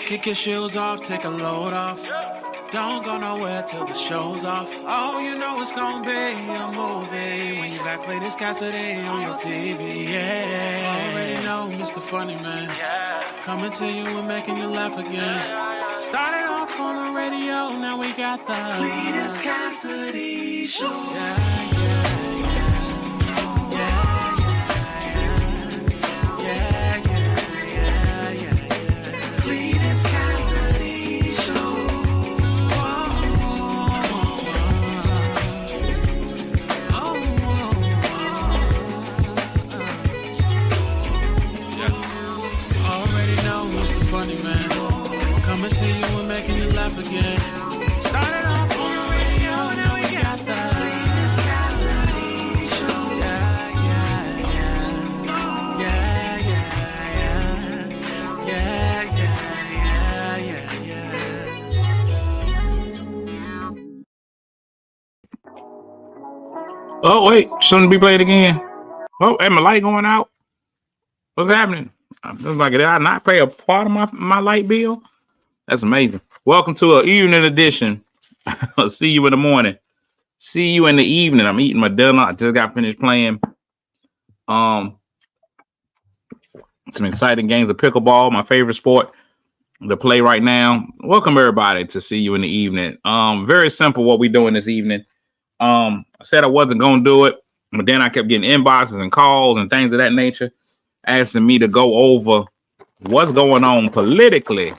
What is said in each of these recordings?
Kick your shoes off, take a load off. Don't go nowhere till the show's off. Oh, you know it's gonna be a movie when you got Cletus Cassidy on your TV. Yeah, already know Mr. Funny Man. Yeah, coming to you and making you laugh again. Started off on the radio, now we got the Cletus Cassidy Show. Again. Started off on the radio, now we got the Cletus Cassidy Show. Oh wait, shouldn't be played again. Oh, and my light going out. What's happening? I'm like, did I not pay a part of my light bill? That's amazing. Welcome to an evening edition. I'll see you in the morning. See you in the evening. I'm eating my dinner. I just got finished playing some exciting games of pickleball, my favorite sport to play right now. Welcome everybody to see you in the evening. Very simple what we're doing this evening. I said I wasn't gonna do it, but then I kept getting inboxes and calls and things of that nature asking me to go over what's going on politically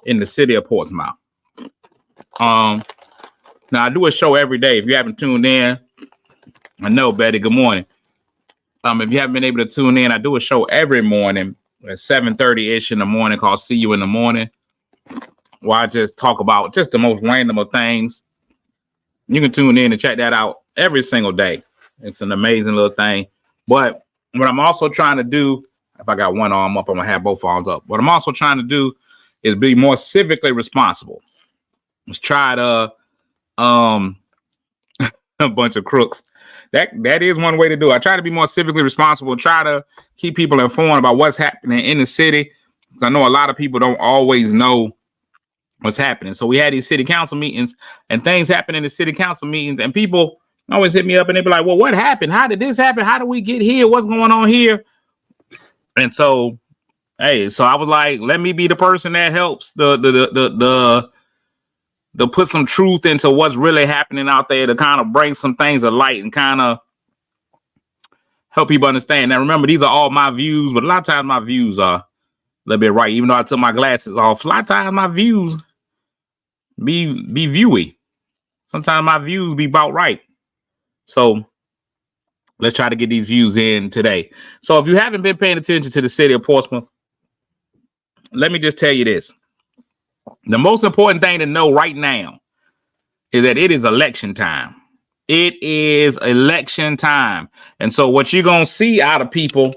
in the city of Portsmouth. Now I do a show every day. If you haven't tuned in, I know, Betty, good morning. If you haven't been able to tune in, I do a show every morning at 7:30-ish in the morning called See You in the Morning, where I just talk about just the most random of things. You can tune in and check that out every single day. It's an amazing little thing. But what I'm also trying to do, if I got one arm up, I'm gonna have both arms up. What I'm also trying to do is be more civically responsible. Let's try to a bunch of crooks. That is one way to do it. I try to be more civically responsible, try to keep people informed about what's happening in the city. Because I know a lot of people don't always know what's happening. So we had these city council meetings and things happen in the city council meetings, and people always hit me up and they be like, well, what happened? How did this happen? How did we get here? What's going on here? And so so I was like, let me be the person that helps the put some truth into what's really happening out there, to kind of bring some things to light and kind of help people understand. Now, remember, these are all my views, but a lot of times my views are a little bit right. Even though I took my glasses off, a lot of times my views be viewy. Sometimes my views be about right. So let's try to get these views in today. So if you haven't been paying attention to the city of Portsmouth, let me just tell you this. The most important thing to know right now is that it is election time. It is election time. And so what you're going to see out of people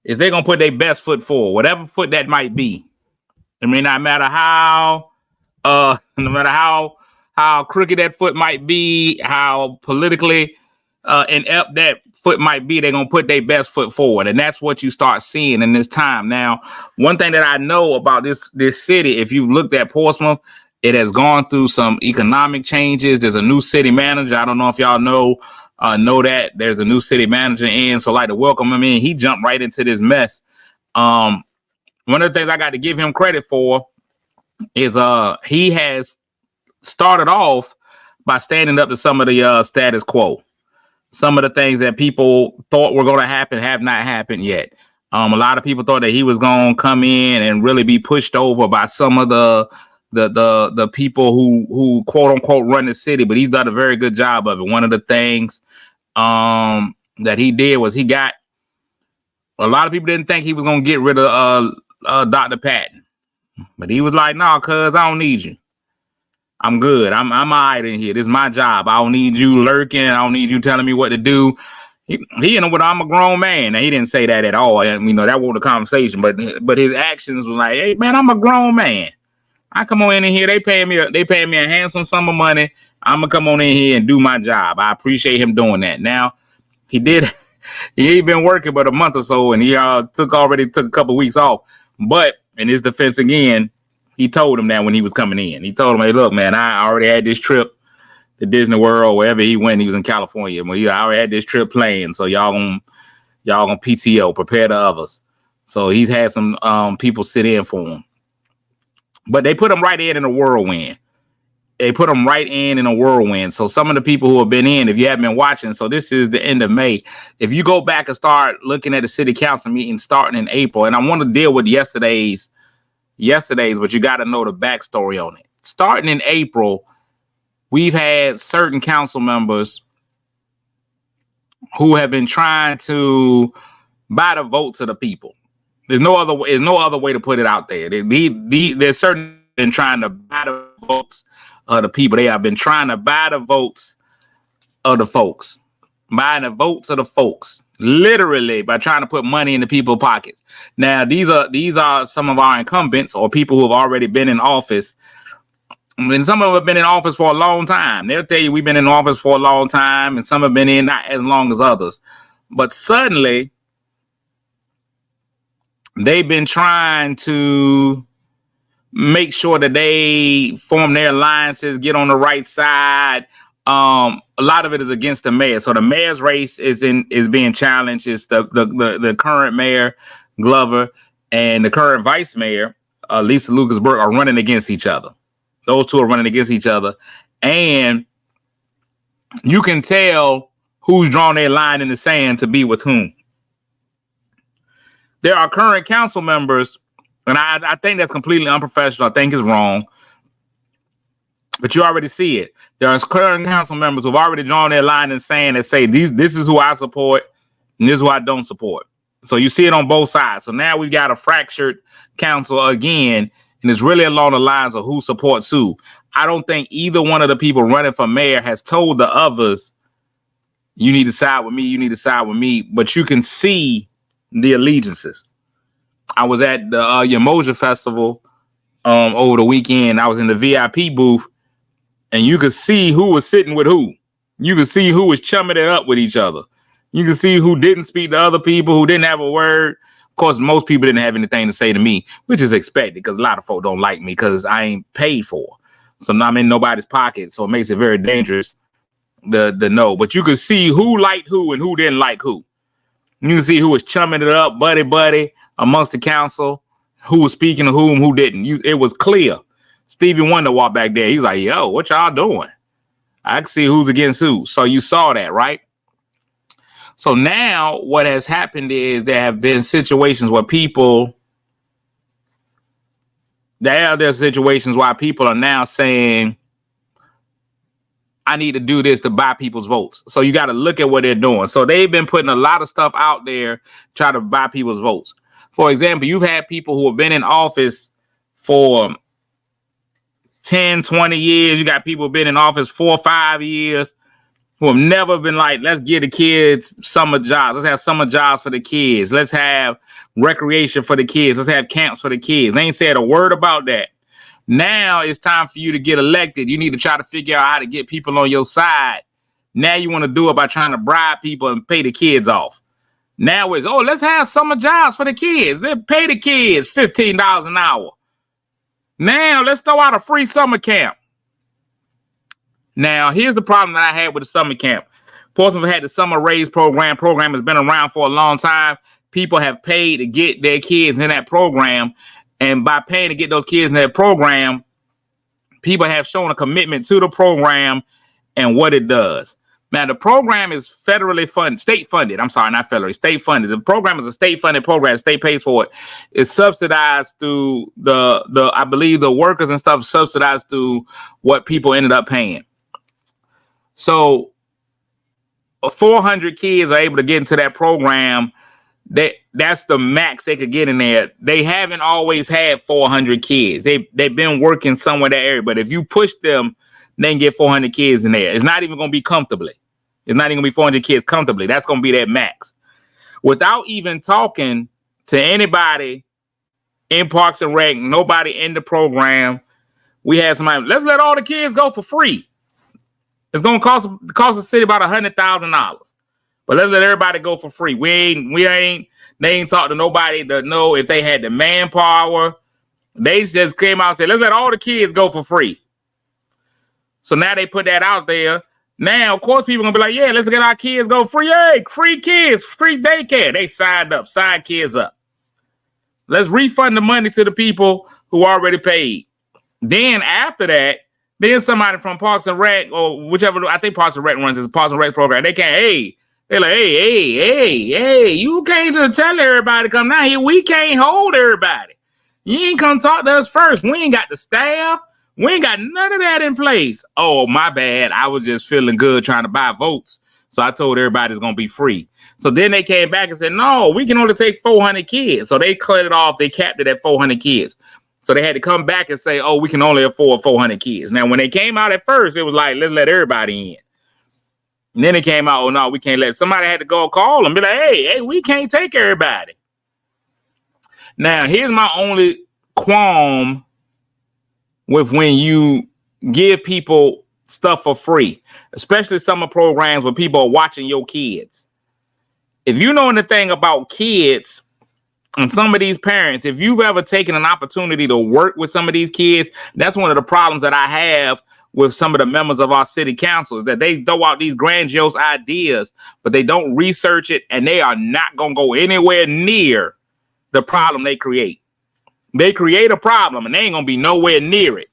is they're going to put their best foot forward, whatever foot that might be. It may not matter how, no matter how crooked that foot might be, how politically inept that foot might be, they're going to put their best foot forward. And that's what you start seeing in this time. Now, one thing that I know about this city, if you've looked at Portsmouth, it has gone through some economic changes. There's a new city manager. I don't know if y'all know that there's a new city manager in. So I'd like to welcome him in. He jumped right into this mess. One of the things I got to give him credit for is he has started off by standing up to some of the status quo. Some of the things that people thought were going to happen have not happened yet. A lot of people thought that he was going to come in and really be pushed over by some of the people who quote unquote run the city, but he's done a very good job of it. One of the things that he did was he got a lot of people didn't think he was going to get rid of Dr. Patton, but he was like, no, cuz I don't need you. I'm good. I'm all right in here. This is my job. I don't need you lurking. I don't need you telling me what to do. He what I'm a grown man. Now, he didn't say that at all. And, that wasn't the conversation. But his actions was like, hey, man, I'm a grown man. I come on in here. They pay me a handsome sum of money. I'm gonna come on in here and do my job. I appreciate him doing that. Now, he did. He ain't been working but a month or so, and he already took a couple weeks off. But in his defense again, he told him that when he was coming in. He told him, hey, look, man, I already had this trip to Disney World, wherever he went. He was in California. Well, I already had this trip planned, so y'all gonna PTO, prepare the others. So he's had some people sit in for him. But they put him right in a whirlwind. So some of the people who have been in, if you haven't been watching, so this is the end of May. If you go back and start looking at the city council meeting starting in April, and I want to deal with yesterday's, but you got to know the backstory on it. Starting in April, we've had certain council members who have been trying to buy the votes of the people. There's no other way to put it out there. There's certain been trying to buy the votes of the people. They have been trying to buy the votes of the folks, buying the votes of the folks, literally by trying to put money in the people's pockets. Now, these are some of our incumbents or people who have already been in office. And some of them have been in office for a long time. They'll tell you we've been in office for a long time, and some have been in not as long as others. But suddenly, they've been trying to make sure that they form their alliances, get on the right side. A lot of it is against the mayor. So the mayor's race is being challenged. It's the current mayor, Glover, and the current vice mayor, Lisa Lucas Burke, are running against each other. Those two are running against each other. And you can tell who's drawn their line in the sand to be with whom. There are current council members, and I think that's completely unprofessional. I think it's wrong. But you already see it. There are current council members who've already drawn their line in the sand and say, this is who I support, and this is who I don't support. So you see it on both sides. So now we've got a fractured council again, and it's really along the lines of who supports who. I don't think either one of the people running for mayor has told the others, you need to side with me, you need to side with me. But you can see the allegiances. I was at the Yamoja Festival over the weekend. I was in the VIP booth, and you could see who was sitting with who. You could see who was chumming it up with each other. You could see who didn't speak to other people, who didn't have a word. Of course, most people didn't have anything to say to me, which is expected because a lot of folk don't like me because I ain't paid for. So now I'm in nobody's pocket. So it makes it very dangerous to know. But you could see who liked who and who didn't like who. You can see who was chumming it up, buddy, amongst the council, who was speaking to whom, who didn't. It was clear. Stevie Wonder walked back there. He was like, yo, what y'all doing? I can see who's against who. So you saw that, right? So now what has happened is there have been situations where there's situations why people are now saying, I need to do this to buy people's votes. So you got to look at what they're doing. So they've been putting a lot of stuff out there try to buy people's votes. For example, you've had people who have been in office for 10, 20 years. You got people who've been in office 4 or 5 years who have never been like, let's give the kids summer jobs. Let's have summer jobs for the kids. Let's have recreation for the kids. Let's have camps for the kids. They ain't said a word about that. Now it's time for you to get elected. You need to try to figure out how to get people on your side. Now you want to do it by trying to bribe people and pay the kids off. Now it's, let's have summer jobs for the kids. Let's pay the kids $15 an hour. Now let's throw out a free summer camp. Now, here's the problem that I had with the summer camp. Portsmouth had the summer raise program. Program has been around for a long time. People have paid to get their kids in that program. And by paying to get those kids in that program, people have shown a commitment to the program and what it does. Now, the program is federally funded, state funded. I'm sorry, not federally, state funded. The program is a state funded program. The state pays for it. It's subsidized through I believe the workers and stuff subsidized through what people ended up paying. So 400 kids are able to get into that program. That's the max they could get in there. They haven't always had 400 kids. They've been working somewhere in that area. But if you push them, they can get 400 kids in there. It's not even going to be comfortably. It's not even going to be 400 kids comfortably. That's going to be that max. Without even talking to anybody in Parks and Rec, nobody in the program, we had somebody, let's let all the kids go for free. It's going to cost the city about $100,000. But let's let everybody go for free. They ain't talked to nobody to know if they had the manpower They just came out and said, let's let all the kids go for free. So now they put that out there. Now, of course, people are going to be like, yeah, let's get our kids go free. Hey, free kids, free daycare. They signed kids up. Let's refund the money to the people who already paid. Then after that, then somebody from Parks and Rec or whichever, I think Parks and Rec runs this Parks and Rec program. They're like, hey, you can't just tell everybody to come down here. We can't hold everybody. You ain't come talk to us first. We ain't got the staff. We ain't got none of that in place. Oh, my bad. I was just feeling good trying to buy votes. So I told everybody it's going to be free. So then they came back and said, no, we can only take 400 kids. So they cut it off. They capped it at 400 kids. So they had to come back and say, oh, we can only afford 400 kids. Now, when they came out at first, it was like, let's let everybody in. And then it came out, oh, no, we can't let. Somebody had to go call them, be like, hey, we can't take everybody. Now, here's my only qualm with when you give people stuff for free, especially summer programs where people are watching your kids. If you know anything about kids and some of these parents, if you've ever taken an opportunity to work with some of these kids, that's one of the problems that I have with some of the members of our city council, is that they throw out these grandiose ideas, but they don't research it, and they are not going to go anywhere near the problem they create. They create a problem, and they ain't going to be nowhere near it.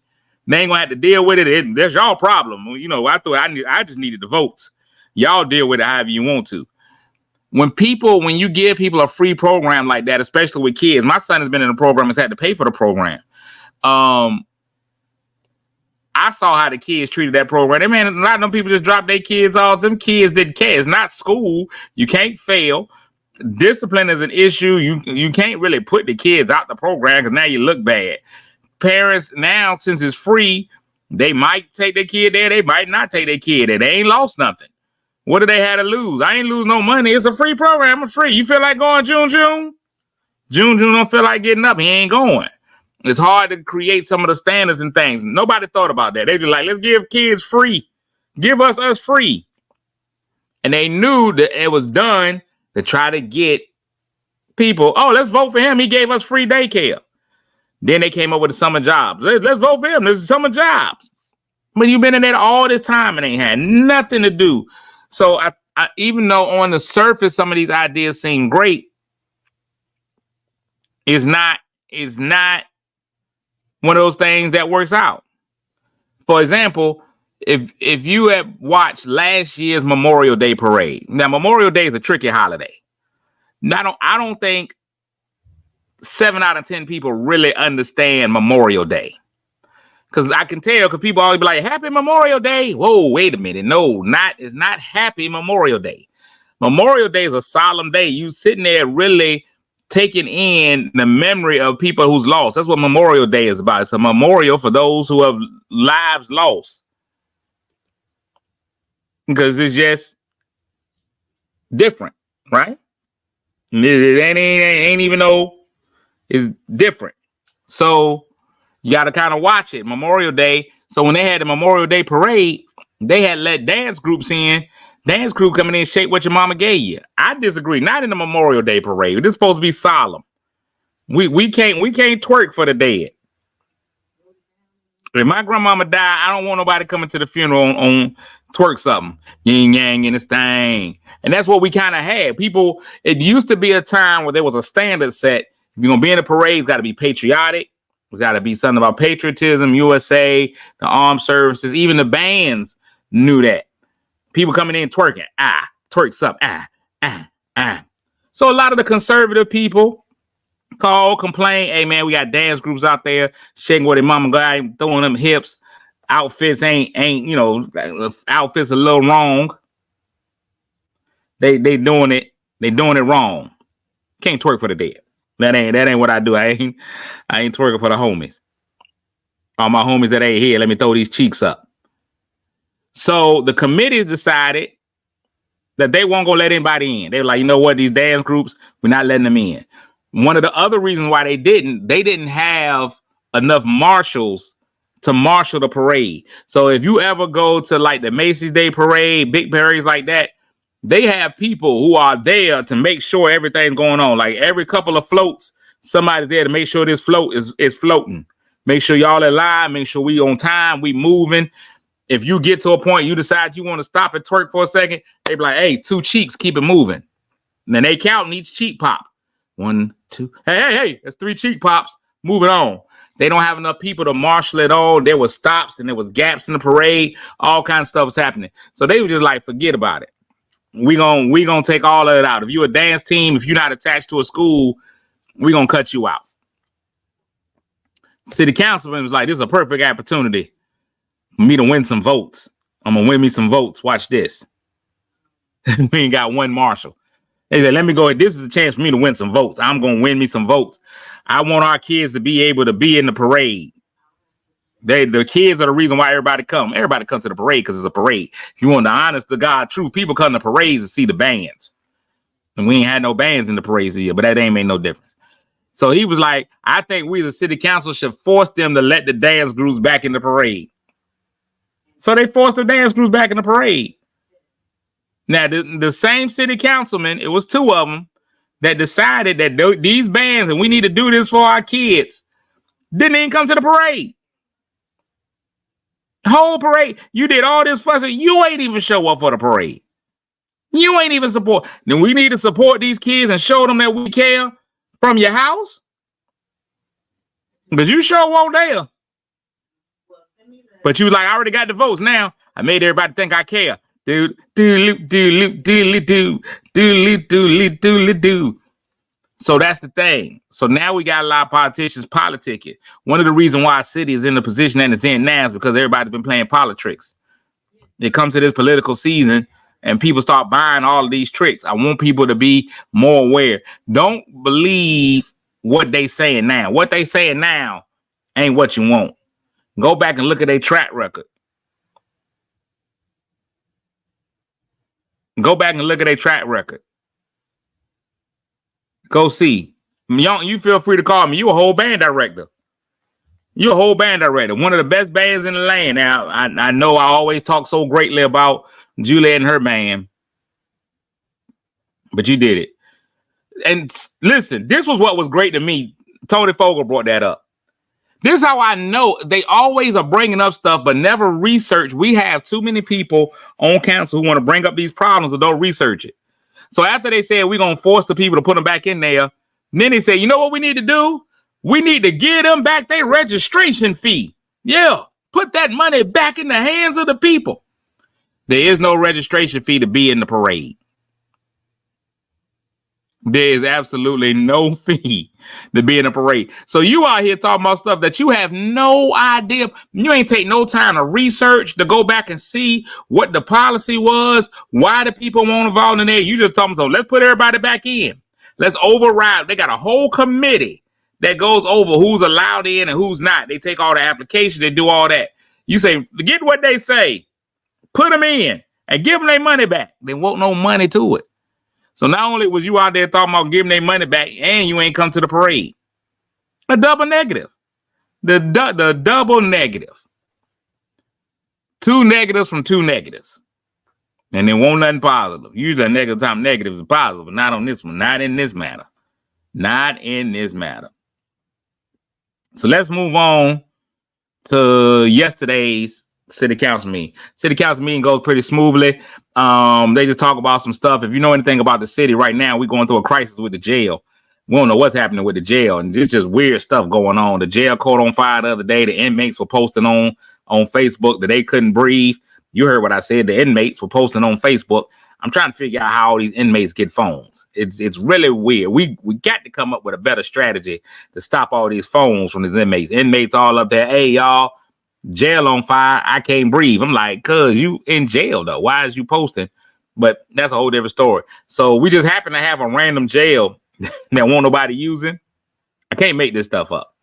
They ain't going to have to deal with it. That's y'all problem. You know, I just needed the votes. Y'all deal with it however you want to. When you give people a free program like that, especially with kids, my son has been in a program and has had to pay for the program. I saw how the kids treated that program. Man, a lot of them people just dropped their kids off. Them kids didn't care. It's not school. You can't fail. Discipline is an issue. You can't really put the kids out the program because now you look bad. Parents now, since it's free, they might take their kid there. They might not take their kid there. They ain't lost nothing. What do they have to lose? I ain't lose no money. It's a free program. It's free. You feel like going June? June don't feel like getting up. He ain't going. It's hard to create some of the standards and things. Nobody thought about that. They just like, let's give kids free. Give us free. And they knew that it was done to try to get people, oh, let's vote for him. He gave us free daycare. Then they came up with the summer jobs. Let's vote for him. This is summer jobs. But you've been in there all this time and ain't had nothing to do. So I even though on the surface some of these ideas seem great, is not one of those things that works out. For example, if you have watched last year's Memorial Day parade. Now, Memorial Day is a tricky holiday. Now, I don't think 7 out of 10 people really understand Memorial Day. Because I can tell, because people always be like, Happy Memorial Day. Whoa, wait a minute. No, it's not Happy Memorial Day. Memorial Day is a solemn day. You sitting there really taking in the memory of people who's lost. That's what Memorial Day is about. It's a memorial for those who have lives lost. Because it's just different, right? It ain't even though it's different. So you got to kind of watch it. Memorial Day. So when they had the Memorial Day parade, they had let dance groups in. Dance crew coming in, shake what your mama gave you. I disagree. Not in the Memorial Day parade. This is supposed to be solemn. We can't twerk for the dead. If my grandmama died, I don't want nobody coming to the funeral on twerk something. Yin yang in this thing. And that's what we kind of had. People, it used to be a time where there was a standard set. If you're going to be in a parade, it's got to be patriotic. It's got to be something about patriotism, USA, the armed services. Even the bands knew that. People coming in twerking. Twerks up. So a lot of the conservative people complain, hey man, we got dance groups out there shaking with their mama guy, throwing them hips. Outfits ain't, outfits a little wrong. They doing it wrong. Can't twerk for the dead. That ain't what I do. I ain't twerking for the homies. All my homies that ain't here, let me throw these cheeks up. So the committee decided that they won't go let anybody in. They were like, you know what? These dance groups, we're not letting them in. One of the other reasons why they didn't have enough marshals to marshal the parade. So if you ever go to like the Macy's Day Parade, big parades like that, they have people who are there to make sure everything's going on. Like every couple of floats, Somebody's there to make sure this float is floating. Make sure y'all in line. Make sure we on time. We moving. If you get to a point you decide you want to stop and twerk for a second, they be like, hey, 2 cheeks, keep it moving. And then they counting each cheek pop. 1, 2. Hey, that's 3 cheek pops. Moving on. They don't have enough people to marshal it on. There was stops and there was gaps in the parade. All kinds of stuff was happening. So they were just like, forget about it. We gonna take all of it out. If you're a dance team, if you're not attached to a school, we're gonna cut you out. City councilman was like, this is a perfect opportunity for me to win some votes. I'm gonna win me some votes. Watch this. We ain't got one marshal. They said, let me go. This is a chance for me to win some votes. I'm gonna win me some votes. I want our kids to be able to be in the parade. The kids are the reason why everybody come. Everybody comes to the parade because it's a parade. If you want the honest to God truth, people come to parades to see the bands. And we ain't had no bands in the parades here, but that ain't made no difference. So he was like, I think we as a city council should force them to let the dance groups back in the parade. So they forced the dance groups back in the parade. Now, the same city councilman, it was 2 of them, that decided that these bands, and we need to do this for our kids, didn't even come to the parade. Whole parade. You did all this fussing. You ain't even show up for the parade. You ain't even support. Then we need to support these kids and show them that we care from your house. Because you sure won't there. But you was like, I already got the votes. Now I made everybody think I care. Dude, do. So that's the thing. So now we got a lot of politicians politicking. One of the reasons why our city is in the position that it's in now is because everybody's been playing politics. It comes to this political season and people start buying all of these tricks. I want people to be more aware. Don't believe what they saying now. What they saying now ain't what you want. Go back and look at their track record. Go back and look at their track record. Go see. You feel free to call me. You a whole band director. You're a whole band director. One of the best bands in the land. Now, I know I always talk so greatly about Juliet and her band. But you did it. And listen, this was what was great to me. Tony Fogel brought that up. This is how I know they always are bringing up stuff, but never research. We have too many people on council who want to bring up these problems and don't research it. So after they said we're going to force the people to put them back in there, then they say, you know what we need to do? We need to give them back their registration fee. Yeah, put that money back in the hands of the people. There is no registration fee to be in the parade. There is absolutely no fee to be in a parade. So you out here talking about stuff that you have no idea. You ain't take no time to research, to go back and see what the policy was, why the people won't involve in there. You just talking, so let's put everybody back in. Let's override. They got a whole committee that goes over who's allowed in and who's not. They take all the applications, they do all that. You say, forget what they say, put them in and give them their money back. They won't no money to it. So not only was you out there talking about giving their money back, and you ain't come to the parade. A double negative. The double negative. 2 negatives from 2 negatives. And there won't nothing positive. Usually a negative time negative is positive, but not on this one. Not in this matter. Not in this matter. So let's move on to yesterday's city council meeting. City council meeting goes pretty smoothly. They just talk about some stuff. If you know anything about the city right now, we're going through a crisis with the jail. We don't know what's happening with the jail, and it's just weird stuff going on. The jail caught on fire the other day. The inmates were posting on Facebook that they couldn't breathe. You heard what I said. The inmates were posting on Facebook. I'm trying to figure out how all these inmates get phones. It's really weird. We got to come up with a better strategy to stop all these phones from these inmates. Inmates all up there. Hey, y'all. Jail on fire. I can't breathe. I'm like, cuz you in jail though. Why is you posting? But that's a whole different story. So we just happen to have a random jail that won't nobody using. I can't make this stuff up.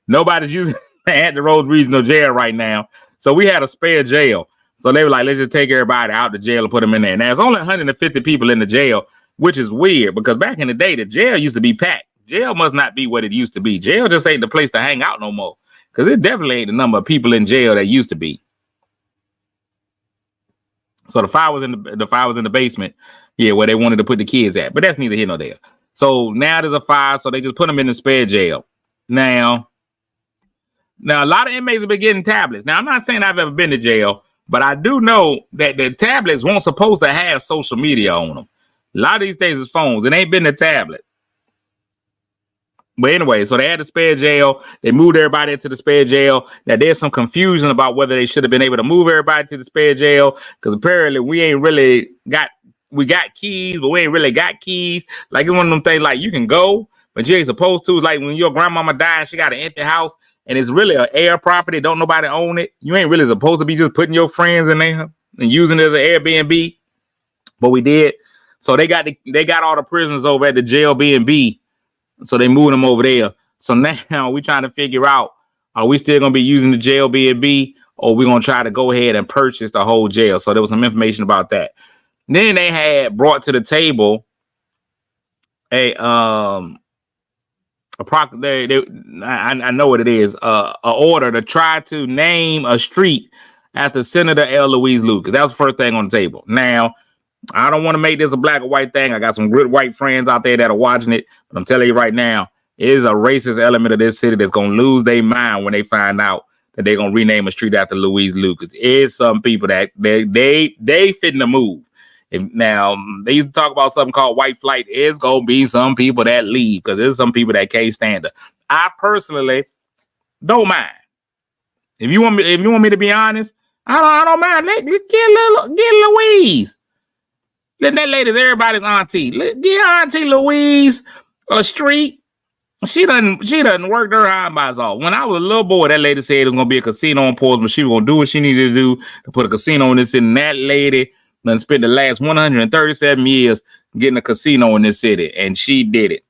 Nobody's using Hampton Roads Regional Jail right now. So we had a spare jail. So they were like, let's just take everybody out the jail and put them in there. Now there's only 150 people in the jail, which is weird because back in the day, the jail used to be packed. Jail must not be what it used to be. Jail just ain't the place to hang out no more. Because it definitely ain't the number of people in jail that used to be. So the fire was in the basement, yeah, where they wanted to put the kids at. But that's neither here nor there. So now there's a fire, so they just put them in the spare jail. Now a lot of inmates have been getting tablets. Now, I'm not saying I've ever been to jail, but I do know that the tablets weren't supposed to have social media on them. A lot of these things is phones. It ain't been the tablet. But anyway, so they had the spare jail. They moved everybody into the spare jail. Now, there's some confusion about whether they should have been able to move everybody to the spare jail, because apparently we got keys, but we ain't really got keys. Like, it's one of them things like you can go, but you ain't supposed to. It's like when your grandmama died, she got an empty house, and it's really an air property. Don't nobody own it. You ain't really supposed to be just putting your friends in there and using it as an Airbnb. But we did. So they got all the prisoners over at the jail B&B. So they moved them over there. So now we trying to figure out, are we still going to be using the jail B&B, or we going to try to go ahead and purchase the whole jail? So there was some information about that. Then they had brought to the table I know what it is, a order to try to name a street after Senator L. Louise Lucas. That was the first thing on the table. Now, I don't want to make this a black or white thing. I got some good white friends out there that are watching it, but I'm telling you right now, it is a racist element of this city that's going to lose their mind when they find out that they're going to rename a street after Louise Lucas. It's some people that they fitting to move. Now, they used to talk about something called white flight. It's going to be some people that leave because there's some people that can't stand it. I personally don't mind. If you want me to be honest, I don't mind. Get Louise. Let that lady's everybody's auntie. Get Auntie Louise a street. She doesn't work her eyes off. When I was a little boy, that lady said it was going to be a casino in Portsmouth. She was going to do what she needed to do to put a casino in this city. And that lady done spent the last 137 years getting a casino in this city. And she did it.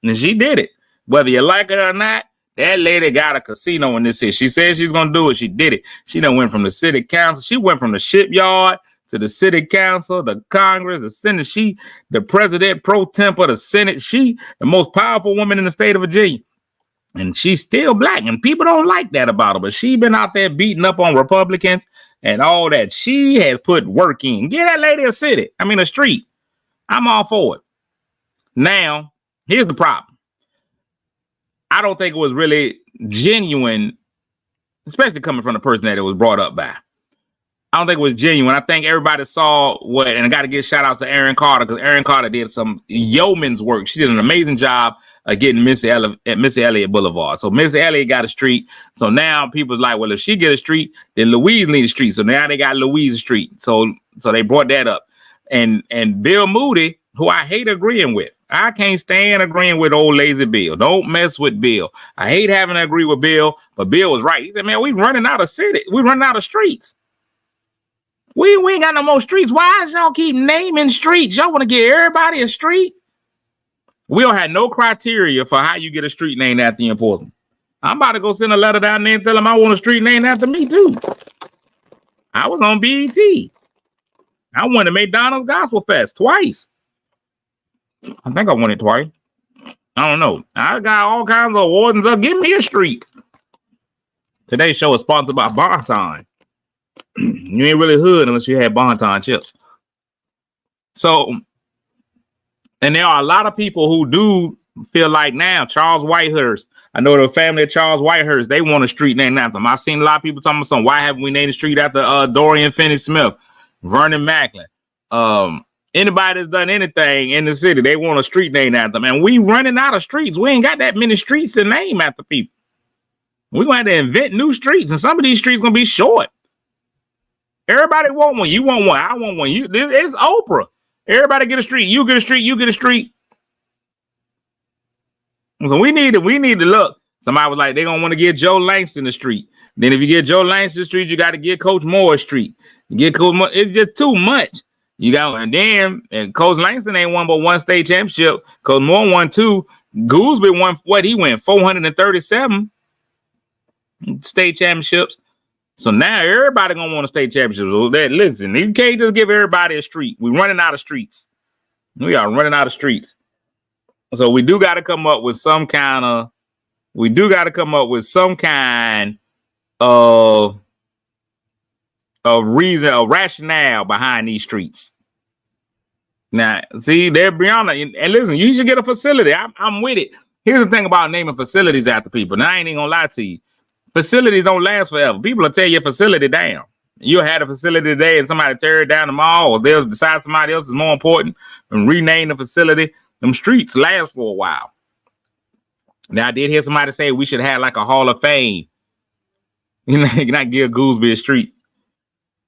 And she did it. Whether you like it or not, that lady got a casino in this city. She said she's going to do it. She did it. She done went from the city council. She went from the shipyard to the city council, the Congress, the Senate. She, the president pro temp of the Senate. She, the most powerful woman in the state of Virginia. And she's still black. And people don't like that about her. But she been out there beating up on Republicans and all that. She has put work in. Get that lady a street. I'm all for it. Now, here's the problem. I don't think it was really genuine, especially coming from the person that it was brought up by. I don't think it was genuine. I think everybody saw and I got to give shout out to Aaron Carter, because Aaron Carter did some yeoman's work. She did an amazing job of getting Missy Elliott Boulevard. So Missy Elliott got a street. So now people's like, well, if she get a street, then Louise need a street. So now they got Louise Street. So they brought that up. And Bill Moody, who I hate agreeing with. I can't stand agreeing with old lazy Bill. Don't mess with Bill. I hate having to agree with Bill, but Bill was right. He said, man, we running out of city. We running out of streets. We ain't got no more streets. Why y'all keep naming streets? Y'all want to give everybody a street? We don't have no criteria for how you get a street named after you in Portland. I'm about to go send a letter down there and tell them I want a street named after me too. I was on BET. I won the McDonald's Gospel Fest twice. I think I won it twice. I don't know. I got all kinds of awards and stuff. Give me a street. Today's show is sponsored by Bonton. You ain't really hood unless you had Bonton chips. So, and there are a lot of people who do feel like now Charles Whitehurst. I know the family of Charles Whitehurst. They want a street named after them. I've seen a lot of people talking about something. Why haven't we named a street after Dorian Finney-Smith, Vernon Macklin? Anybody that's done anything in the city, they want a street named after them. And we running out of streets. We ain't got that many streets to name after people. We're going to have to invent new streets, and some of these streets going to be short. Everybody want one. You want one. I want one. It's Oprah. Everybody get a street. You get a street. You get a street. So we need to look. Somebody was like, they're going to want to get Joe Langston the street. Then if you get Joe Langston the street, you got to get Coach Moore street. You get Coach Moore. It's just too much. You got, and Coach Langston ain't won but one state championship. Coach Moore won two. Goolsby won what? He went 437 state championships. So now everybody gonna want a state championship. So listen, you can't just give everybody a street. We're running out of streets. We are running out of streets. So we do got to come up with some kind of. Of reason, a rationale behind these streets. Now, see, there, Brianna, and listen, you should get a facility. I'm with it. Here's the thing about naming facilities after people. Now, I ain't even gonna lie to you. Facilities don't last forever. People will tear your facility down. You'll have a facility today and somebody tear it down tomorrow, or they'll decide somebody else is more important and rename the facility. Them streets last for a while. Now, I did hear somebody say we should have like a Hall of Fame. You know, not give Goolsby a street.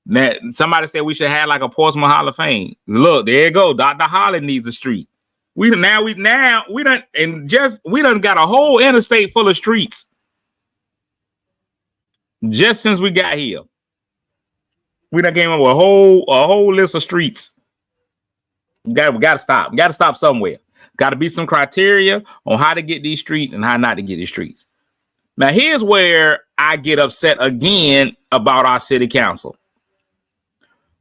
That somebody said we should have like a Portsmouth Hall of Fame. Look, there you go. Dr. Holland needs a street. We done got a whole interstate full of streets. Just since we got here, we done came up with a whole list of streets. We got to stop. We got to stop somewhere. Got to be some criteria on how to get these streets and how not to get these streets. Now, here's where I get upset again about our city council.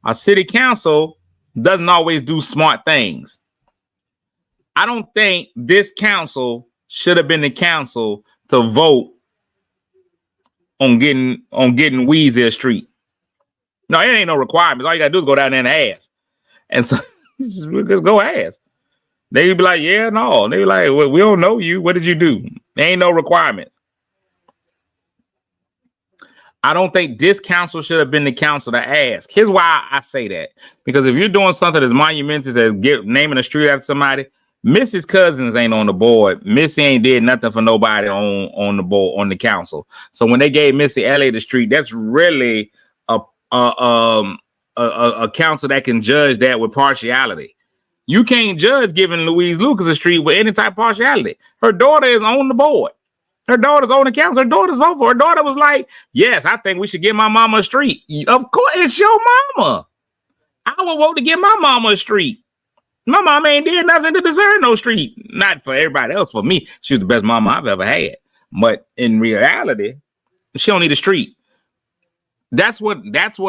Our city council doesn't always do smart things. I don't think this council should have been the council to vote on getting Weezer Street. No, it ain't no requirements. All you gotta do is go down there and ask. And so just go ask. They be like, yeah, no. They be like, well, we don't know you. What did you do? There ain't no requirements. I don't think this council should have been the council to ask. Here's why I say that. Because if you're doing something as monumentous as naming a street after somebody, Mrs. Cousins ain't on the board. Missy ain't did nothing for nobody on the board, on the council. So when they gave Missy Elliott the street, that's really a council that can judge that with partiality. You can't judge giving Louise Lucas a street with any type of partiality. Her daughter is on the board. Her daughter's on the council. Her daughter's vote for. Her daughter was like, yes, I think we should give my mama a street. Of course, it's your mama. I would vote to give my mama a street. My mama ain't did nothing to deserve no street. Not for everybody else. For me, she was the best mama I've ever had. But in reality, she don't need a street. That's what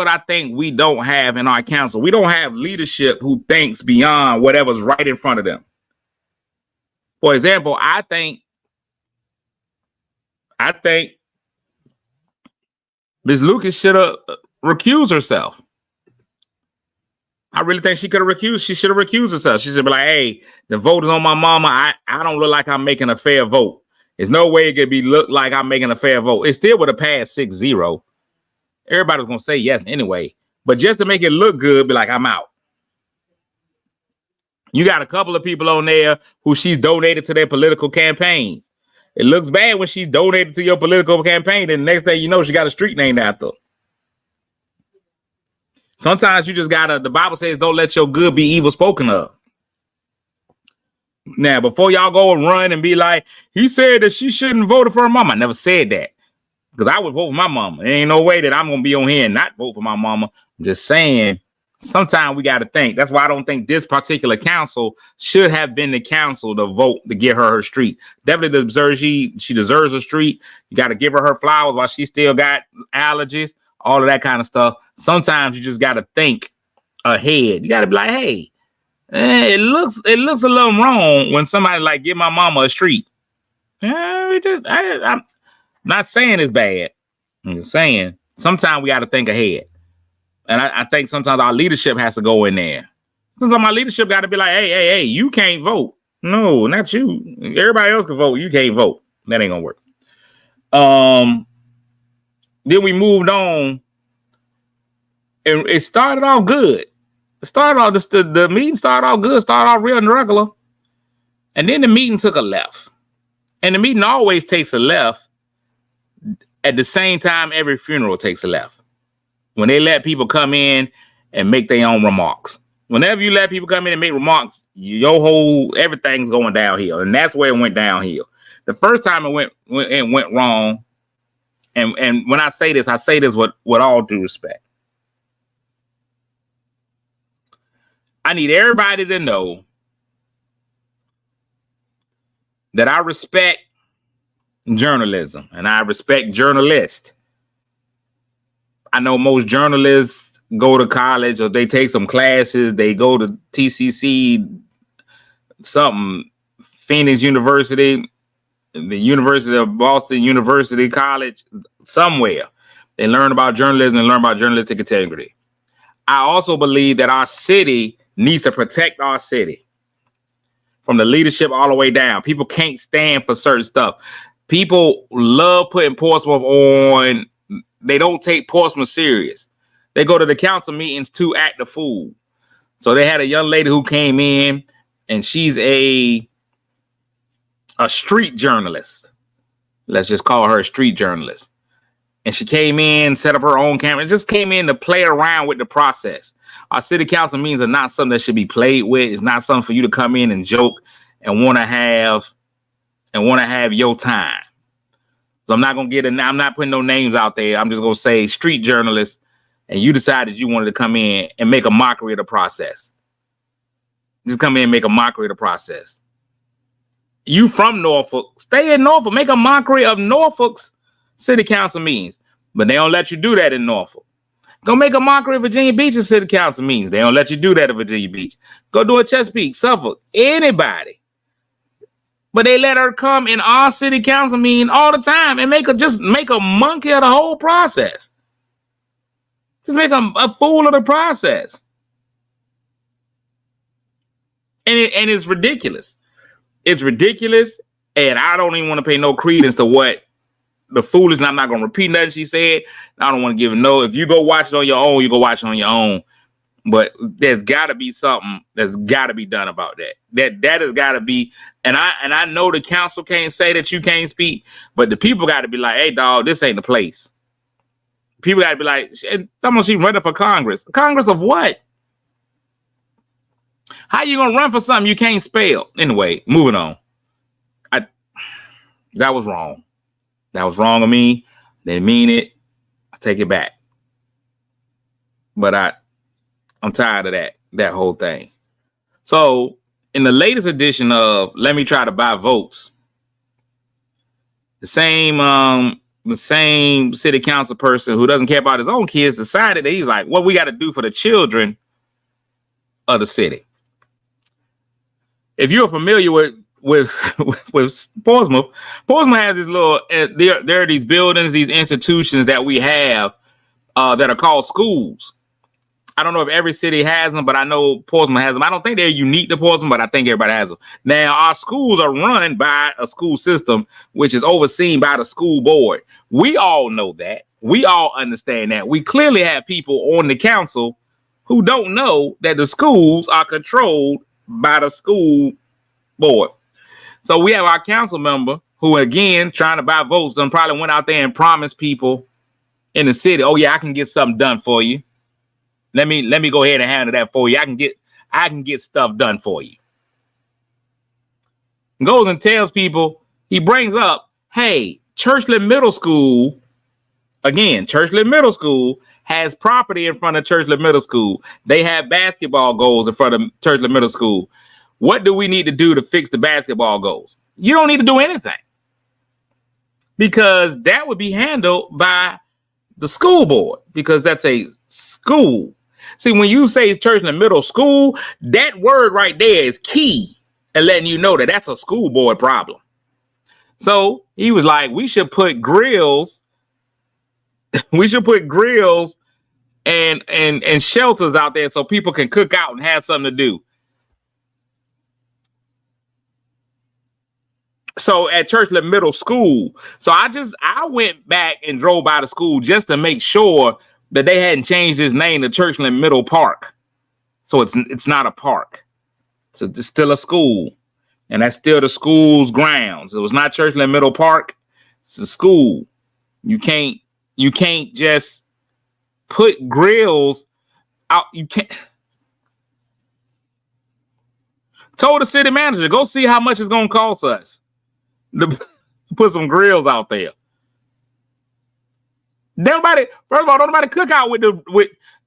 I think we don't have in our council. We don't have leadership who thinks beyond whatever's right in front of them. For example, I think Ms. Lucas should have recused herself. I really think she could have recused. She should have recused herself. She should be like, hey, the vote is on my mama. I don't look like I'm making a fair vote. There's no way it could be look like I'm making a fair vote. It still would have passed 6-0. Everybody was going to say yes anyway. But just to make it look good, be like, I'm out. You got a couple of people on there who she's donated to their political campaigns. It looks bad when she's donated to your political campaign, and the next thing you know, she got a street named after her. Sometimes you just gotta, the Bible says, don't let your good be evil spoken of. Now, before y'all go and run and be like, he said that she shouldn't vote for her mama. I never said that. Because I would vote for my mama. There ain't no way that I'm going to be on here and not vote for my mama. I'm just saying, sometimes we got to think. That's why I don't think this particular council should have been the council to vote to get her street. Definitely deserves she deserves a street. You got to give her flowers while she still got allergies, all of that kind of stuff. Sometimes you just got to think ahead. You got to be like, hey, it looks a little wrong when somebody like give my mama a street. I'm not saying it's bad. I'm just saying sometimes we got to think ahead. And I think sometimes our leadership has to go in there. Sometimes my leadership got to be like, hey, you can't vote. No, not you. Everybody else can vote. You can't vote. That ain't gonna work. Then we moved on. And it started off good. The meeting started off good, started off real regular. And then the meeting took a left. And the meeting always takes a left at the same time every funeral takes a left. When they let people come in and make their own remarks. Whenever you let people come in and make remarks, everything's going downhill. And that's where it went downhill. The first time it went wrong. And when I say this with all due respect. I need everybody to know that I respect journalism and I respect journalists. I know most journalists go to college or they take some classes. They go to TCC, Phoenix University, the University of Boston University College, somewhere. They learn about journalism and learn about journalistic integrity. I also believe that our city needs to protect our city from the leadership all the way down. People can't stand for certain stuff. People love putting Portsmouth on. They don't take Portsmouth serious. They go to the council meetings to act the fool. So they had a young lady who came in, and she's a street journalist. Let's just call her a street journalist. And she came in, set up her own camera, and just came in to play around with the process. Our city council meetings are not something that should be played with. It's not something for you to come in and joke and want to have your time. So I'm not going to I'm not putting no names out there. I'm just going to say street journalists, and you decided you wanted to come in and make a mockery of the process. Just come in and make a mockery of the process. You from Norfolk, stay in Norfolk, make a mockery of Norfolk's city council meetings. But they don't let you do that in Norfolk. Go make a mockery of Virginia Beach's city council meetings. They don't let you do that at Virginia Beach. Go do it Chesapeake, Suffolk, anybody. But they let her come in our city council meeting all the time and make a monkey of the whole process. Just make a fool of the process. And it's ridiculous. It's ridiculous. And I don't even want to pay no credence to what the foolishness. I'm not going to repeat nothing she said. I don't want to give it no. If you go watch it on your own, you go watch it on your own. But there's got to be something that's got to be done about that. That has got to be. And I know the council can't say that you can't speak, but the people got to be like, hey, dog, this ain't the place. People got to be like, she's running for Congress. Congress of what? How you going to run for something you can't spell? Anyway, moving on. That was wrong. That was wrong of me. Didn't mean it. I take it back. But I'm tired of that whole thing. So in the latest edition of Let Me Try to Buy Votes, the same city council person who doesn't care about his own kids decided that he's like, what we got to do for the children of the city. If you're familiar with Portsmouth has this little, there are these buildings, these institutions that we have that are called schools. I don't know if every city has them, but I know Portsmouth has them. I don't think they're unique to Portsmouth, but I think everybody has them. Now, our schools are run by a school system, which is overseen by the school board. We all know that. We all understand that. We clearly have people on the council who don't know that the schools are controlled by the school board. So we have our council member who, again, trying to buy votes, then probably went out there and promised people in the city, oh, yeah, I can get something done for you. Let me go ahead and handle that for you. I can get stuff done for you. Goes and tells people, he brings up, hey, Churchland Middle School, again, Churchland Middle School has property in front of Churchland Middle School. They have basketball goals in front of Churchland Middle School. What do we need to do to fix the basketball goals? You don't need to do anything, because that would be handled by the school board, because that's a school. See, when you say Churchland Middle School, that word right there is key and letting you know that that's a school board problem. So he was like, we should put grills. We should put grills and shelters out there so people can cook out and have something to do. So at Churchland Middle School. So I went back and drove by the school just to make sure that they hadn't changed his name to Churchland Middle Park. So it's not a park. So it's still a school. And that's still the school's grounds. It was not Churchland Middle Park. It's a school. You can't just put grills out. You can't. Told the city manager, go see how much it's going to cost us to put some grills out there. First of all, don't nobody cook out with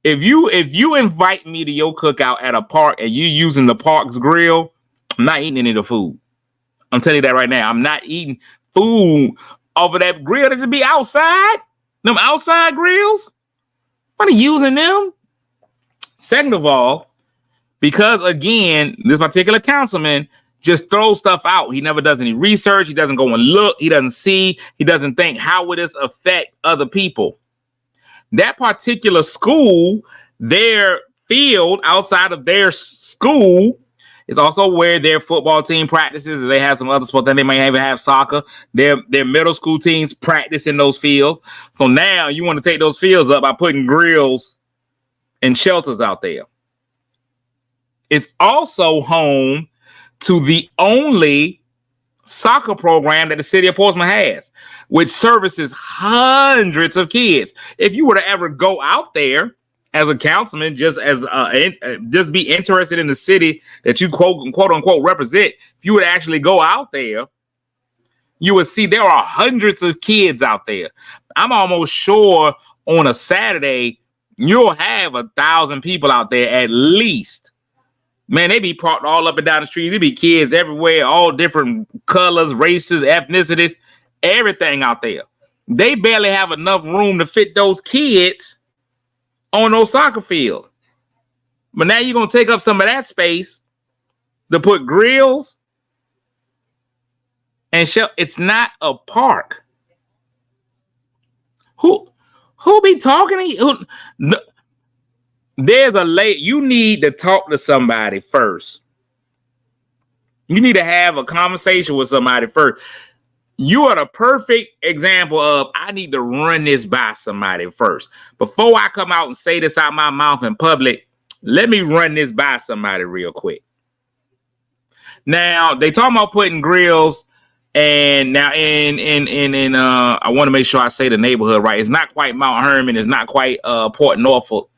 if you invite me to your cookout at a park and you using the park's grill, I'm not eating any of the food. I'm telling you that right now. I'm not eating food off of that grill that should be outside. Them outside grills. What are you using them? Second of all, because again, this particular councilman just throws stuff out. He never does any research. He doesn't go and look. He doesn't see. He doesn't think, how would this affect other people? That particular school, their field outside of their school. It's also where their football team practices. They have some other sports that they may even have soccer. Their middle school teams practice in those fields. So now you want to take those fields up by putting grills and shelters out there. It's also home to the only soccer program that the city of Portsmouth has, which services hundreds of kids. If you were to ever go out there as a councilman, just be interested in the city that you quote unquote represent, if you would actually go out there, you would see there are hundreds of kids out there. I'm almost sure on a Saturday you'll have 1,000 people out there at least. Man, they be parked all up and down the street. There be kids everywhere, all different colors, races, ethnicities, everything out there. They barely have enough room to fit those kids on those soccer fields. But now you're going to take up some of that space to put grills and it's not a park. Who be talking to you? There's a late. You need to talk to somebody first. You need to have a conversation with somebody first. You are the perfect example of I need to run this by somebody first. Before I come out and say this out my mouth in public, let me run this by somebody real quick. Now, they talking about putting grills, and now in I want to make sure I say the neighborhood right. It's not quite Mount Herman. It's not quite Port Norfolk.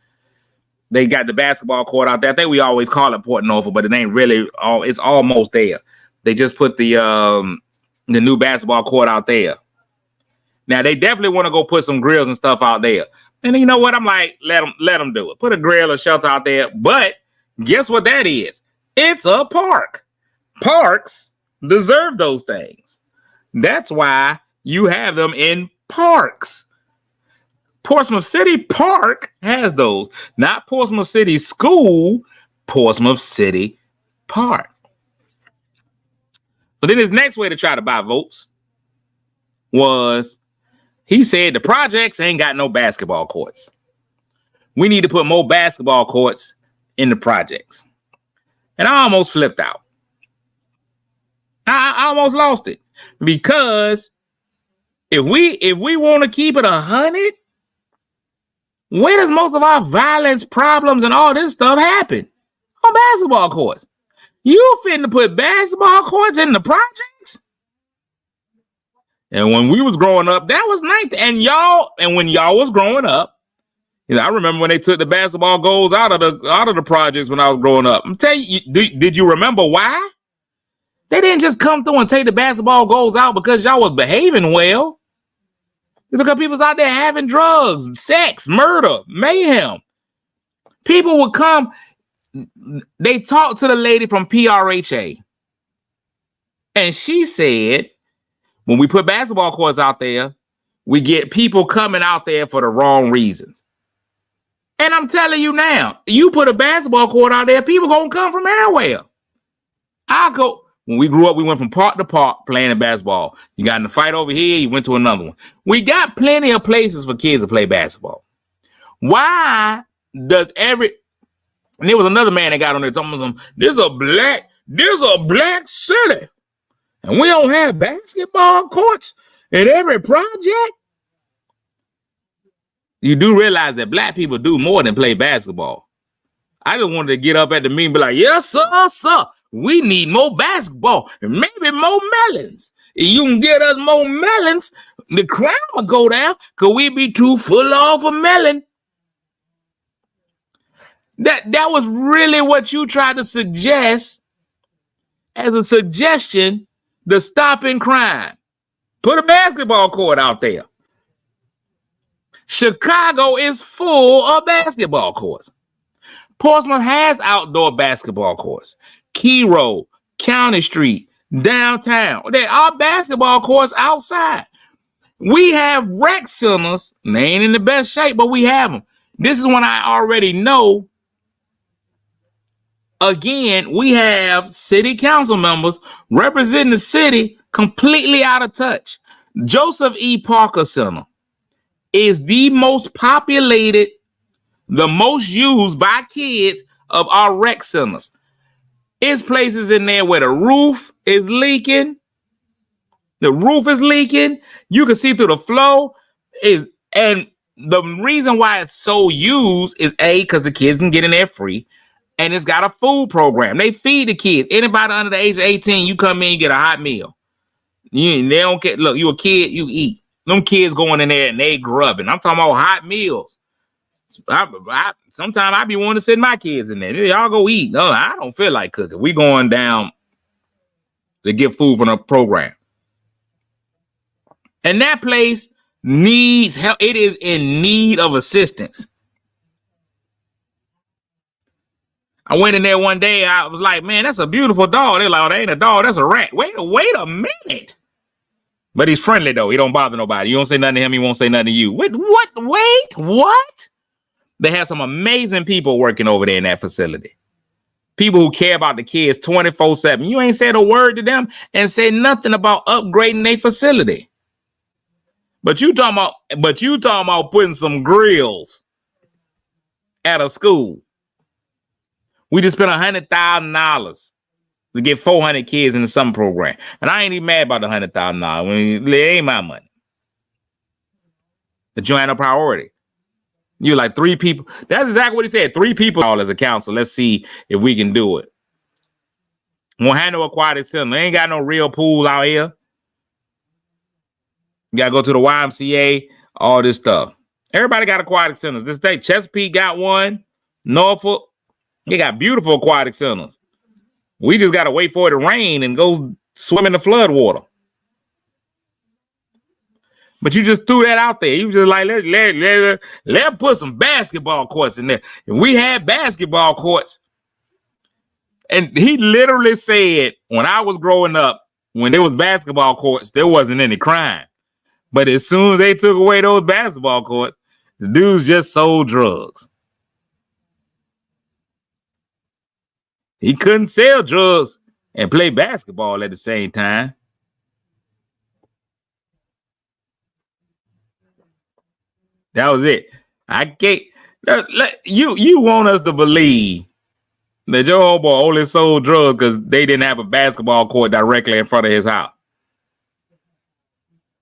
They got the basketball court out there. I think we always call it Port Norfolk, but it ain't really. It's almost there. They just put the new basketball court out there. Now they definitely want to go put some grills and stuff out there. And you know what? I'm like, let them do it. Put a grill or shelter out there. But guess what that is? It's a park. Parks deserve those things. That's why you have them in parks. Portsmouth City Park has those. Not Portsmouth City School, Portsmouth City Park. So then his next way to try to buy votes was, he said the projects ain't got no basketball courts. We need to put more basketball courts in the projects. And I almost flipped out. I almost lost it. Because if we want to keep it 100, where does most of our violence, problems, and all this stuff happen? On basketball courts. You finna put basketball courts in the projects? And when we was growing up, that was nice. And when y'all was growing up, I remember when they took the basketball goals out of the projects when I was growing up. I'm telling you, did you remember why? They didn't just come through and take the basketball goals out because y'all was behaving well. It's because people was out there having drugs, sex, murder, mayhem. People would come. They talked to the lady from PRHA. And she said, when we put basketball courts out there, we get people coming out there for the wrong reasons. And I'm telling you now, you put a basketball court out there, people gonna come from everywhere. When we grew up, we went from park to park playing basketball. You got in a fight over here, you went to another one. We got plenty of places for kids to play basketball. Why does and there was another man that got on there talking about there's a black city, and we don't have basketball courts in every project? You do realize that black people do more than play basketball. I just wanted to get up at the meeting and be like, yes, sir. We need more basketball and maybe more melons. If you can get us more melons, the crime will go down because we be too full off of melon. That was really what you tried to suggest as a suggestion to stopping crime. Put a basketball court out there. Chicago is full of basketball courts. Portsmouth has outdoor basketball courts. Key Road, County Street, downtown. There are basketball courts outside. We have rec centers. They ain't in the best shape, but we have them. This is when I already know. Again, we have city council members representing the city completely out of touch. Joseph E. Parker Center is the most populated The most used by kids of our rec centers. It's places in there where the roof is leaking. The roof is leaking. You can see through the flow. And the reason why it's so used is because the kids can get in there free. And it's got a food program. They feed the kids. Anybody under the age of 18, you come in, you get a hot meal. They don't care. Look, you a kid, you eat. Them kids going in there and they grubbing. I'm talking about hot meals. Sometimes I be wanting to send my kids in there. Y'all go eat. No, I don't feel like cooking. We going down to get food from the program. And that place needs help. It is in need of assistance. I went in there one day. I was like, man, that's a beautiful dog. They're like, oh, that ain't a dog. That's a rat. Wait a minute. But he's friendly, though. He don't bother nobody. You don't say nothing to him. He won't say nothing to you. Wait, what? They have some amazing people working over there in that facility. People who care about the kids 24/7. You ain't said a word to them and said nothing about upgrading their facility. But you talking about putting some grills at a school. We just spent $100,000 to get 400 kids in the summer program. And I ain't even mad about the $100,000. It ain't my money. But you ain't no priority. You're like 3 people. That's exactly what he said. 3 people all as a council. Let's see if we can do it. Won't have no aquatic center. They ain't got no real pool out here. You got to go to the YMCA, all this stuff. Everybody got aquatic centers. This day, Chesapeake got one. Norfolk, they got beautiful aquatic centers. We just got to wait for it to rain and go swim in the flood water. But you just threw that out there. You just like, let's put some basketball courts in there. And we had basketball courts. And he literally said, when I was growing up, when there was basketball courts, there wasn't any crime. But as soon as they took away those basketball courts, the dudes just sold drugs. He couldn't sell drugs and play basketball at the same time. That was it. I can't. You want us to believe that your homeboy only sold drugs because they didn't have a basketball court directly in front of his house.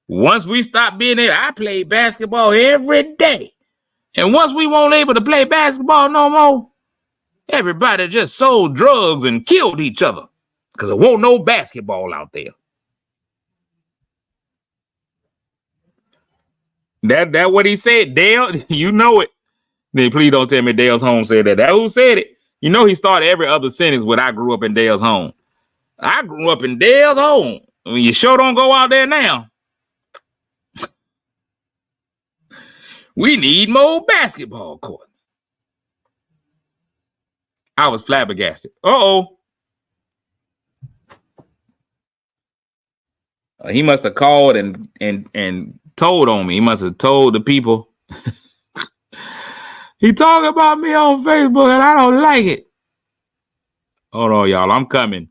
Once we stopped being there, I played basketball every day. And once we weren't able to play basketball no more, everybody just sold drugs and killed each other because there won't no basketball out there. That what he said, Dale. You know it. Then please don't tell me Dale's home said that. That who said it? You know he started every other sentence with "I grew up in Dale's home." I grew up in Dale's home. I mean, you sure don't go out there now. We need more basketball courts. I was flabbergasted. He must have called and told on me. He must have told the people. He talking about me on Facebook and I don't like it. Hold on, y'all. I'm coming.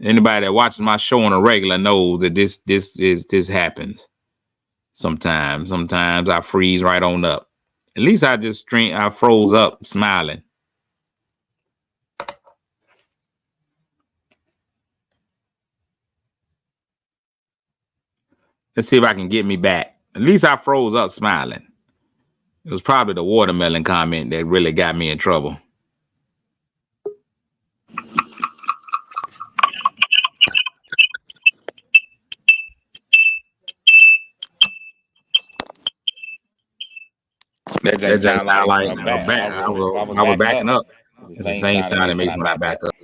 Anybody that watches my show on a regular knows that this happens. Sometimes I freeze right on up. At least I froze up smiling. Let's see if I can get me back. At least I froze up smiling. It was probably the watermelon comment that really got me in trouble. That just sound like I was backing up. It's the same sound it makes when I back up.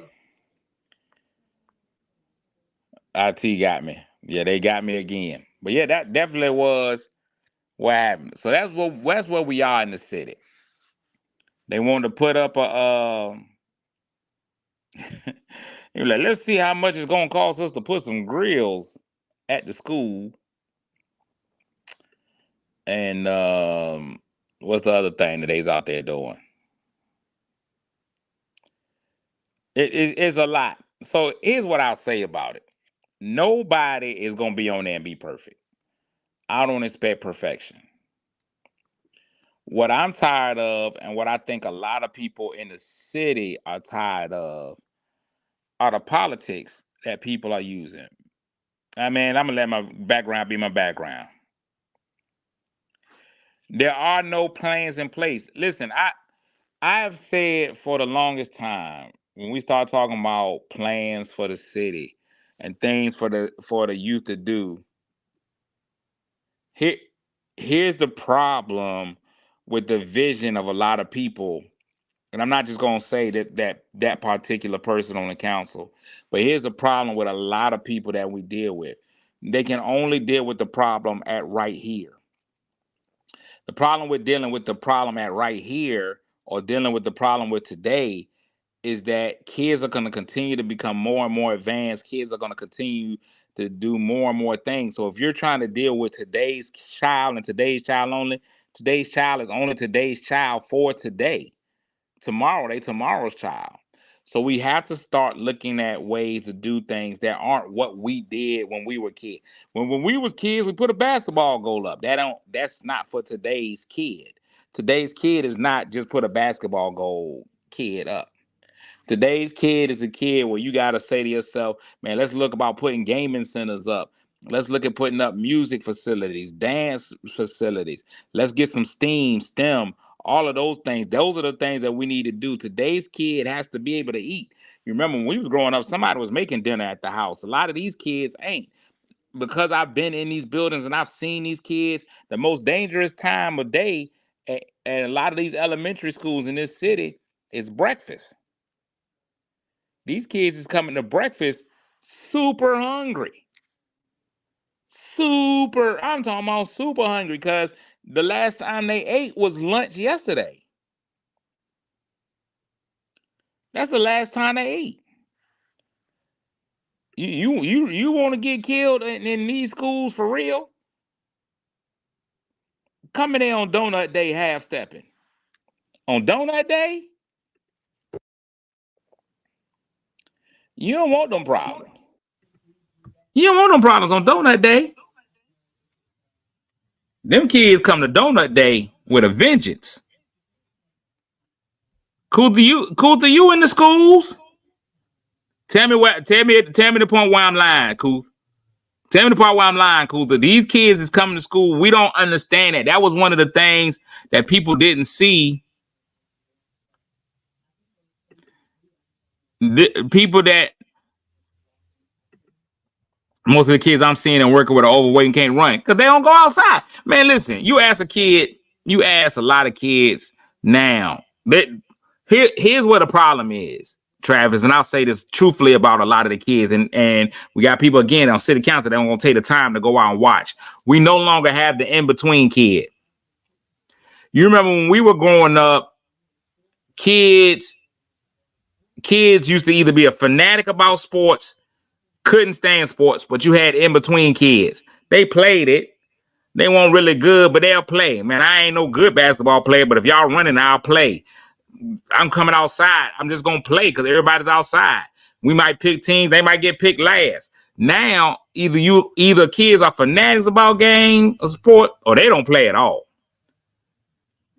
IT got me. Yeah, they got me again. But yeah, that definitely was what happened. So that's where we are in the city. They wanted to put up a you're like, let's see how much it's gonna cost us to put some grills at the school. And what's the other thing that they's out there doing? It's a lot. So here's what I'll say about it. Nobody is gonna be on there and be perfect. I don't expect perfection. What I'm tired of, and what I think a lot of people in the city are tired of, are the politics that people are using. I mean, I'm gonna let my background be my background. There are no plans in place. Listen, I've said for the longest time when we start talking about plans for the city and things for the youth to do. Here, here's the problem with the vision of a lot of people, and I'm not just gonna say that particular person on the council, but here's the problem with a lot of people that we deal with. They can only deal with the problem at right here. The problem with dealing with the problem at right here or dealing with the problem with today is that kids are going to continue to become more and more advanced. Kids are going to continue to do more and more things. So if you're trying to deal with today's child and today's child only, today's child is only today's child for today. Tomorrow, they tomorrow's child. So we have to start looking at ways to do things that aren't what we did when we were kids. When we was kids, we put a basketball goal up. That's not for today's kid. Today's kid is not just put a basketball goal kid up. Today's kid is a kid where you got to say to yourself, man, let's look about putting gaming centers up. Let's look at putting up music facilities, dance facilities. Let's get some STEM, all of those things. Those are the things that we need to do. Today's kid has to be able to eat. You remember when we was growing up, somebody was making dinner at the house. A lot of these kids ain't. Because I've been in these buildings and I've seen these kids, the most dangerous time of day at a lot of these elementary schools in this city is breakfast. These kids is coming to breakfast super hungry. I'm talking about super hungry because the last time they ate was lunch yesterday. That's the last time they ate. You want to get killed in these schools for real? Coming in on donut day half stepping. On donut day, you don't want them problems. You don't want them problems on donut day. Them kids come to donut day with a vengeance. Cool to you in the schools? Tell me the point where I'm lying, Cool. Tell me the part where I'm lying, Cool. These kids is coming to school. We don't understand that. That was one of the things that people didn't see. People that most of the kids I'm seeing and working with are overweight and can't run because they don't go outside. Man, listen, you ask a lot of kids now. Here's what the problem is, Travis, and I'll say this truthfully about a lot of the kids, and we got people again on city council that don't want to take the time to go out and watch. We no longer have the in-between kid. You remember when we were growing up, kids used to either be a fanatic about sports, couldn't stand sports, but you had in-between kids. They played it. They weren't really good, but they'll play. Man, I ain't no good basketball player, but if y'all running, I'll play. I'm coming outside. I'm just going to play because everybody's outside. We might pick teams. They might get picked last. Now, either kids are fanatics about game or sport, or they don't play at all.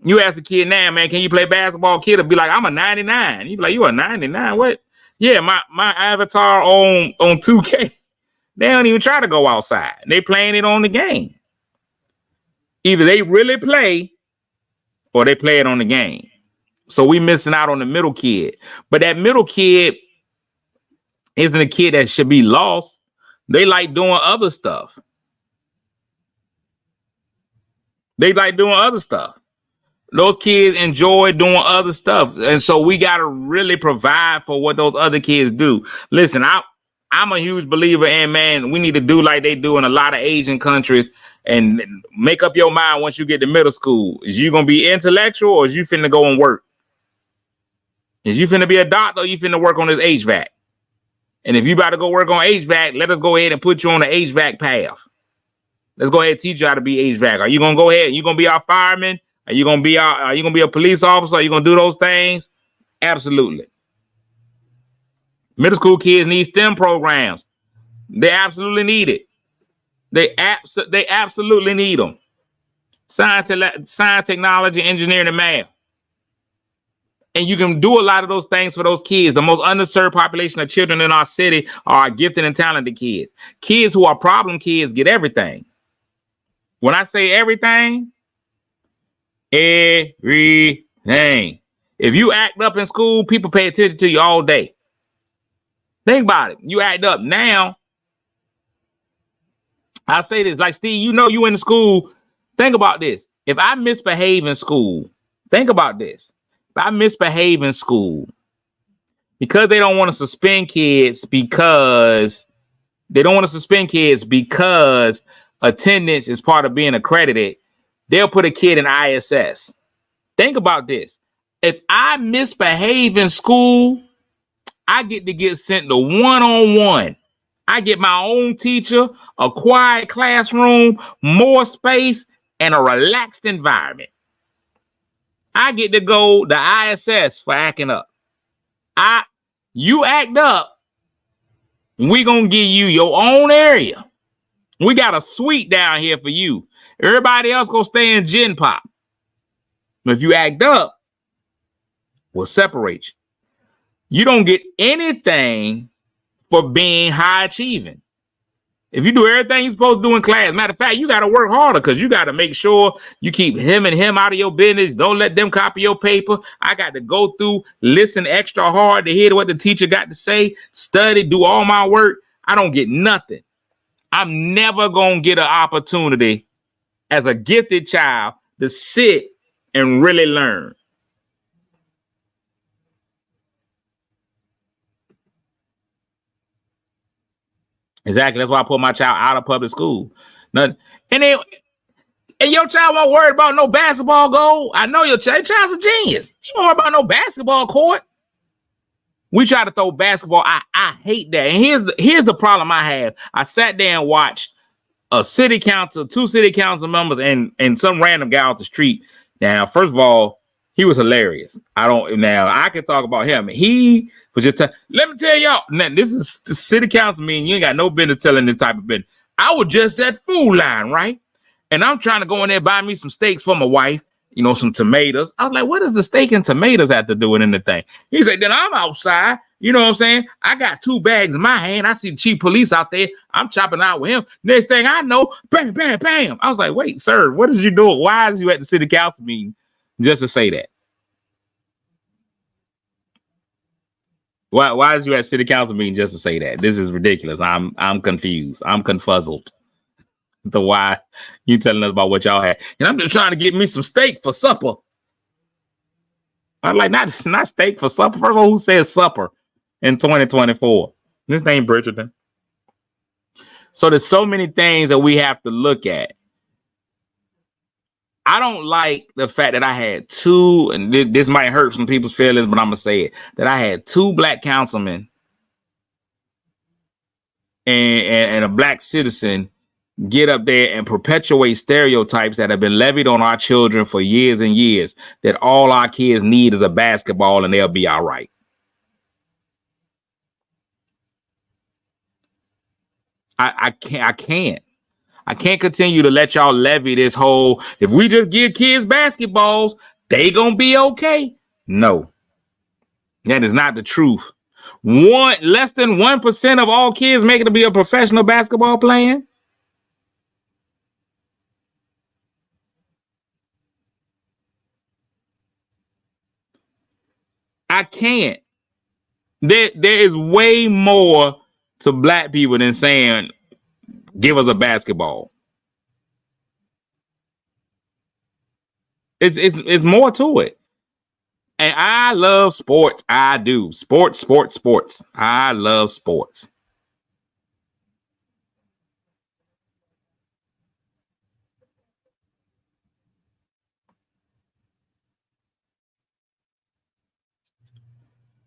You ask a kid now, man, can you play basketball? Kid will be like, I'm a 99. You be like, you a 99? What? Yeah, my avatar on 2K, they don't even try to go outside. They playing it on the game. Either they really play or they play it on the game. So we missing out on the middle kid. But that middle kid isn't a kid that should be lost. They like doing other stuff. Those kids enjoy doing other stuff. And so we got to really provide for what those other kids do. Listen, I'm a huge believer in, man, we need to do like they do in a lot of Asian countries and make up your mind once you get to middle school. Is you going to be intellectual or is you finna go and work? Is you finna be a doctor or you finna work on this HVAC? And if you about to go work on HVAC, let us go ahead and put you on the HVAC path. Let's go ahead and teach you how to be HVAC. Are you going to go ahead? You going to be our fireman? Are you going to be a police officer? Are you going to do those things? Absolutely. Middle school kids need STEM programs. They absolutely need it. They absolutely need them. science, technology, engineering, and math. And you can do a lot of those things for those kids. The most underserved population of children in our city are gifted and talented kids. Kids who are problem kids get everything. When I say everything, everything. If you act up in school, people pay attention to you all day. Think about it. You act up now. I say this like, Steve, you know you in the school. Think about this. If I misbehave in school, think about this. If I misbehave in school because they don't want to suspend kids because attendance is part of being accredited, they'll put a kid in ISS. Think about this. If I misbehave in school, I get to get sent to one-on-one. I get my own teacher, a quiet classroom, more space, and a relaxed environment. I get to go to ISS for acting up. You act up, we're going to give you your own area. We got a suite down here for you. Everybody else going to stay in Gen Pop. But if you act up, we'll separate you. You don't get anything for being high achieving. If you do everything you're supposed to do in class, matter of fact, you got to work harder because you got to make sure you keep him out of your business. Don't let them copy your paper. I got to go through, listen extra hard to hear what the teacher got to say, study, do all my work. I don't get nothing. I'm never going to get an opportunity as a gifted child to sit and really learn. Exactly. That's why I put my child out of public school. And your child won't worry about no basketball goal. I know your child's a genius. He won't worry about no basketball court. We try to throw basketball. I hate that. And here's the problem I have. I sat there and watched two city council members and some random guy off the street. Now, first of all, he was hilarious. I can talk about him. He was just, let me tell y'all, now, this is the city council meeting. You ain't got no business telling this type of business. I was just at Food Line, right? And I'm trying to go in there, buy me some steaks for my wife, some tomatoes. I was like, what does the steak and tomatoes have to do with anything? He said, then I'm outside. You know what I'm saying? I got 2 bags in my hand. I see the chief police out there. I'm chopping out with him. Next thing I know, bam, bam, bam. I was like, wait, sir, what is you doing? Why is you at the city council meeting just to say that? Why did you at city council meeting just to say that? This is ridiculous. I'm confused. I'm confuzzled. The why you telling us about what y'all had. And I'm just trying to get me some steak for supper. I'm like, not steak for supper. First of all, who says supper in 2024? This ain't Bridgerton. So there's so many things that we have to look at. I don't like the fact that I had 2, and this might hurt some people's feelings, but I'm going to say it, that I had 2 black councilmen and a black citizen get up there and perpetuate stereotypes that have been levied on our children for years and years, that all our kids need is a basketball and they'll be all right. I can't. I can't continue to let y'all levy this whole, if we just give kids basketballs, they gonna be okay. No, that is not the truth. Less than 1% of all kids make it to be a professional basketball player. I can't. There is way more to black people than saying, give us a basketball. It's more to it. And I love sports. I do. Sports. I love sports.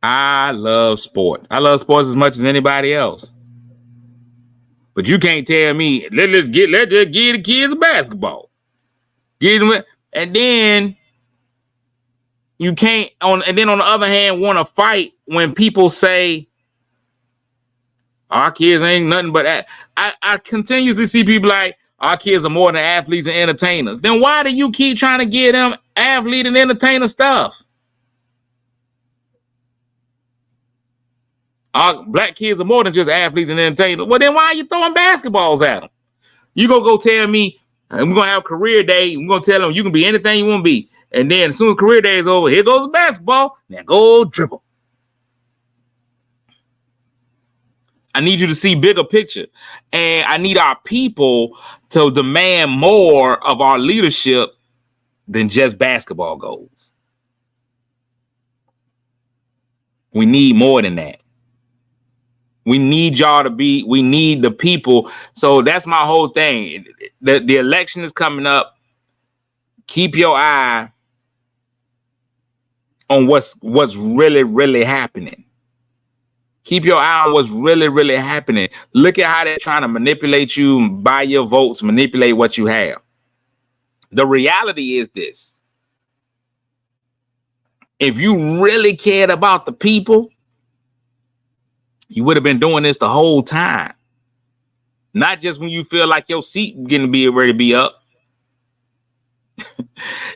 I love sports. I love sports as much as anybody else. But you can't tell me, let's just give the kids a basketball. And then you can't and then on the other hand want to fight when people say our kids ain't nothing but that. I continuously see people like, Our kids are more than athletes and entertainers. Then why do you keep trying to give them athlete and entertainer stuff? Our black kids are more than just athletes and entertainers. Well, then why are you throwing basketballs at them? You gonna go tell me, and we're gonna have career day. We're gonna tell them you can be anything you want to be. And then as soon as career day is over, here goes the basketball. Now go dribble. I need you to see bigger picture. And I need our people to demand more of our leadership than just basketball goals. We need more than that. We need y'all to be, we need the people. So that's my whole thing. The election is coming up. Keep your eye on what's really, really happening. Keep your eye on what's really, really happening. Look at how they're trying to manipulate you, buy your votes, manipulate what you have. The reality is this. If you really cared about the people, you would have been doing this the whole time. Not just when you feel like your seat getting to be ready to be up.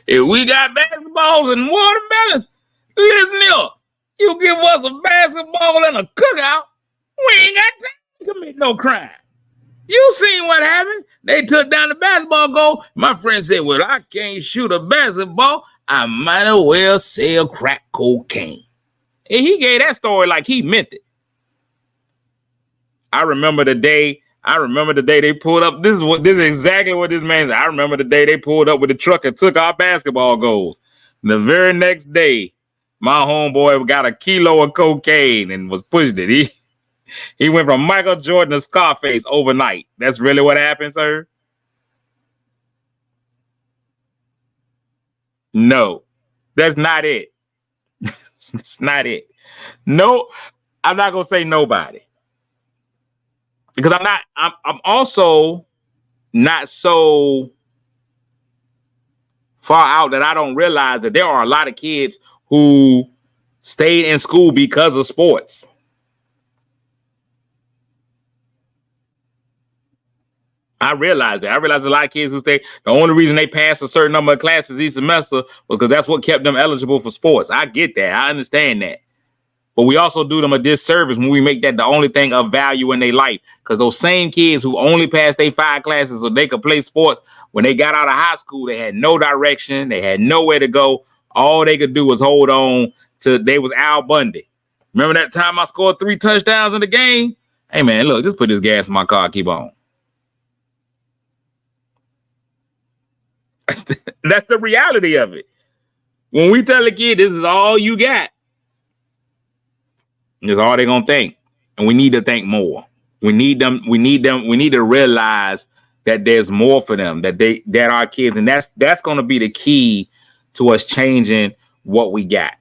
If we got basketballs and watermelons, you give us a basketball and a cookout, we ain't got time to commit no crime. You seen what happened? They took down the basketball goal. My friend said, well, I can't shoot a basketball. I might as well sell crack cocaine. And he gave that story like he meant it. I remember the day they pulled up. This is exactly what this man said. I remember the day they pulled up with the truck and took our basketball goals. The very next day, my homeboy got a kilo of cocaine and was pushed it. He went from Michael Jordan to Scarface overnight. That's really what happened, sir? No, that's not it. That's not it. No, I'm not going to say nobody. Because I'm also not so far out that I don't realize that there are a lot of kids who stayed in school because of sports. I realized that. I realized a lot of kids who stay, the only reason they passed a certain number of classes each semester was because that's what kept them eligible for sports. I get that. I understand that. But we also do them a disservice when we make that the only thing of value in their life. Because those same kids who only passed their 5 classes so they could play sports, when they got out of high school, they had no direction. They had nowhere to go. All they could do was hold on to, they was Al Bundy. Remember that time I scored 3 touchdowns in the game? Hey, man, look, just put this gas in my car. Keep on. That's the reality of it. When we tell a kid this is all you got, it's all they're gonna think. And we need to think more. We need to realize that there's more for them, that our kids, and that's gonna be the key to us changing what we got.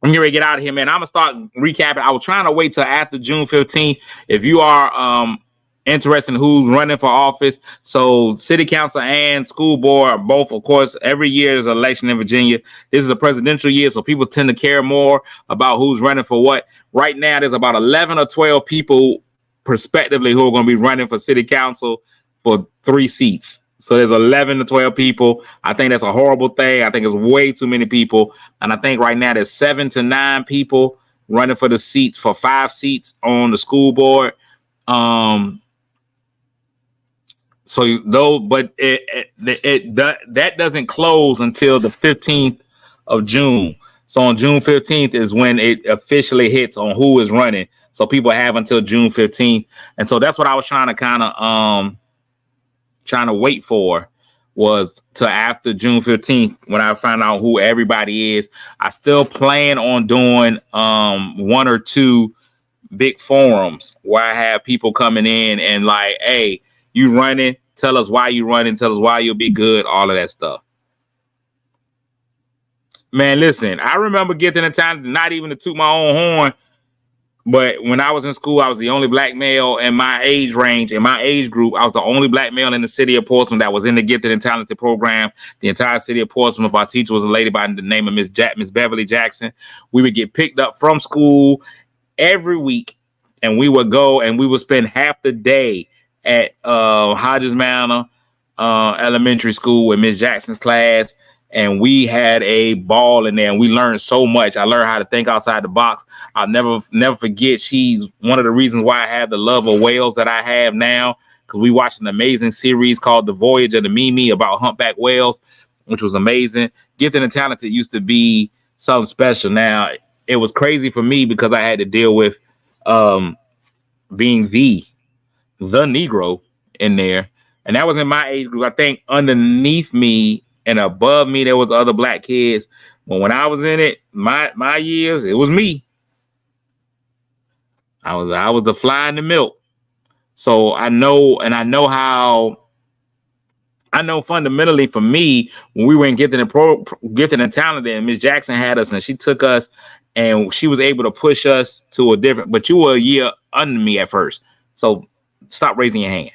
I'm ready to get out of here, man. I'm gonna start recapping. I was trying to wait till after June 15th. If you are interested in who's running for office, so city council and school board are both, of course, every year is an election in Virginia. This is a presidential year, so people tend to care more about who's running for what. Right now, there's about 11 or 12 people prospectively who are going to be running for city council for 3 seats. So there's 11 to 12 people. I think that's a horrible thing. I think it's way too many people. And I think right now there's 7 to 9 people running for the seats, for 5 seats on the school board. So though, but that doesn't close until the 15th of June. So on June 15th is when it officially hits on who is running. So people have until June 15th. And so that's what I was trying to wait for, was to after June 15th when I find out who everybody is. I still plan on doing 1 or 2 big forums where I have people coming in and like, hey, you running, tell us why you running, tell us why you'll be good, all of that stuff. Man, listen, I remember getting a time not even to toot my own horn, but when I was in school, I was the only black male in my age range, in my age group. I was the only black male in the city of Portsmouth that was in the Gifted and Talented program. The entire city of Portsmouth, our teacher was a lady by the name of Miss Beverly Jackson. We would get picked up from school every week, and we would go and we would spend half the day at Hodges Manor Elementary School with Miss Jackson's class, and we had a ball in there, and we learned so much. I learned how to think outside the box. I'll never forget. She's one of the reasons why I have the love of whales that I have now, because we watched an amazing series called The Voyage of the Mimi about humpback whales, which was amazing. Gifted and Talented used to be something special. Now, it was crazy for me because I had to deal with being the Negro in there. And that was in my age group. I think underneath me and above me, there was other black kids. But when I was in it, my years, it was me. I was the fly in the milk. So I know fundamentally for me, when we were in Gifted and Talented, and Miss Jackson had us, and she took us, and she was able to push us to a different. But you were a year under me at first, so stop raising your hand.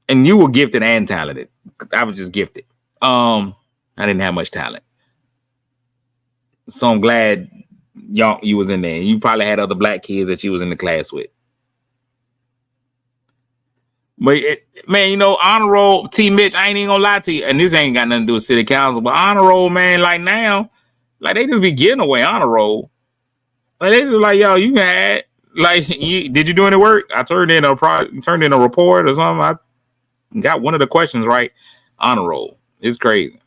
And you were gifted and talented. I was just gifted. I didn't have much talent, so I'm glad you was in there. You probably had other black kids that you was in the class with. But man, honor roll, T. Mitch, I ain't even gonna lie to you, and this ain't got nothing to do with city council, but honor roll, man, like now, like they just be getting away honor roll. Like they just like, yo, you had like, did you do any work? I turned in a report or something. I got one of the questions right. Honor roll. It's crazy.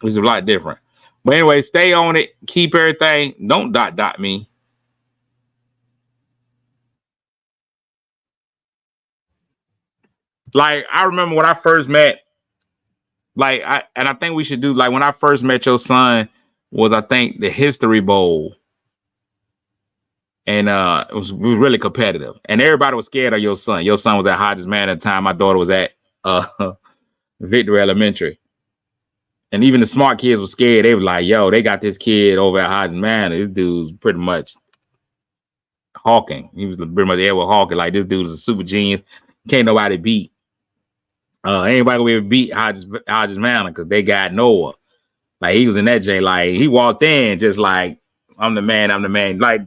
It's a lot different. But anyway, stay on it. Keep everything. Don't dot me. Like, I remember when I first met, I think we should do, like, when I first met your son was, I think, the History Bowl. And it was really competitive. And everybody was scared of your son. Your son was at Hodges Manor at the time. My daughter was at Victory Elementary. And even the smart kids were scared. They were like, yo, they got this kid over at Hodges Manor. This dude's pretty much hawking. He was pretty much Edward Hawking. Like, this dude is a super genius. Can't nobody beat. Anybody will ever beat Hodges Manor because they got Noah. Like, he was in that J. Like, he walked in just like, I'm the man. Like,